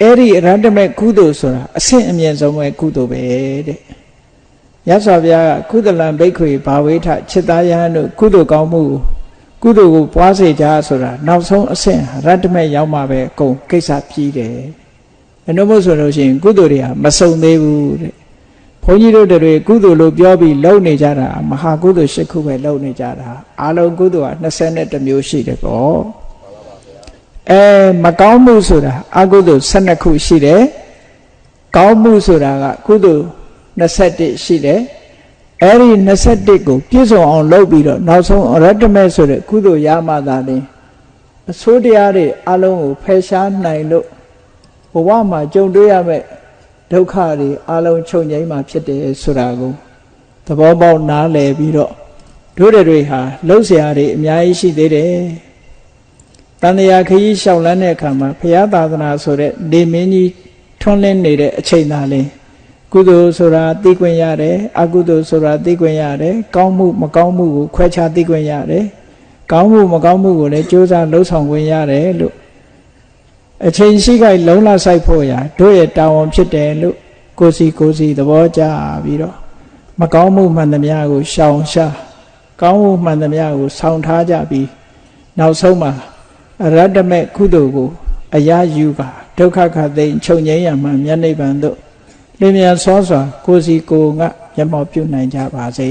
အဲ့ဒီအရတ္တမေကုသိုလ်ဆိုတာအဆင့်အမြင့်ဆုံးပဲကုသိုလ်ပဲတဲ့ရသော်ဗျာကုသလံဘိက္ခွေဘာဝေထจิตသားယဟန်တို့ကုသိုလ်ကောင်းမှုကုသိုလ်ကိုပွားစေကြဆိုတာနောက်ဆုံးအဆင့်ရတ္တမေရောက်မှပဲအကုန်ကိစ္စပြီးတယ်အနုမို့ဆိုလို့ရှိရင်ကုသိုလ်တွေကမစုံသေးဘူးတဲ့ဘုန်းကြီးတို့တွေကုသိုလ်လို့ပြောပြီးလုံနေကြတာမဟာကုသိုလ်၈ခုပဲလုံနေကြတာအာလုံးကုသိုလ်က21မျိုးရှိတယ်ပေါ့မကောင်းမှုဆိုတာအကုသိုလ်12ခုရှိတယ်ကောင်းမှုဆိုတာကကုသိုလ်21ရှိတယ်အဲ့ဒီ21ကိုပြည့်စုံအောင်လုပ်ပြီးတော့နောက်ဆုံးအရတ္တမေဆိုတဲ့ကုသိုလ်ရမှသာလေအဆိုးတရားတွေအလုံးကိုဖယ်ရှားနိုင်လို့ဘဝမှာကြုံတွေ့ရမယ့်ဒုက္ခတွေအလုံးချုပ်ငြိမ်းမှာဖြစ်တယ်ဆိုတာကိုသ သဘောပေါက်နားလည်ပြီးတော့တို့တွေဟာလှုပ်ရှားတွေအများကြီးရှိသေးတယ်တန်တရားခရီးလျှောက်လန်းတဲ့အခါမှာဘုရားသာသနာဆိုတဲ့နေမင်းကြီးထွန်းလင်းနေတဲ့အချိန်သာလင်းကုသိုလ်ဆိုတာသိခွင့်ရတယ်အကုသိုလ်ဆိုတာသိခွင့်ရတယ်ကောင်းမှုမကောင်းမှုကိုခွဲခြားသိခွင့်ရတယ်ကောင်းမှုမကောင်းမှုကိုလည်းကြိုးစားလှုပ်ဆောင်ခွင့်ရတယ်လို့အချိန်ရှိခိုက်လုံးလဆိုင်ဖို့ရာတို့ရဲ့တာဝန်ဖြစ်တယ်လို့ကိုစီသဘောကျပြီးတော့မကောင်းမှုမှန်သမျှကိုရှောင်ရှားကောင်းမှုမှန်သမျှကိုဆောင်ထားကြပြီးနောက်ဆုံးမှာအရတ္တမေကုသိုလ်ကိုအရာယူပါဒုက္ခခတ်သိမ်းချုပ်ငြိမ်းရမှမြတ်နိဗ္ဗာန်သို့လင်းမြန်စွာကိုစီကိုငါမျက်မှောက်ပြုနိုင်ကြပါစေ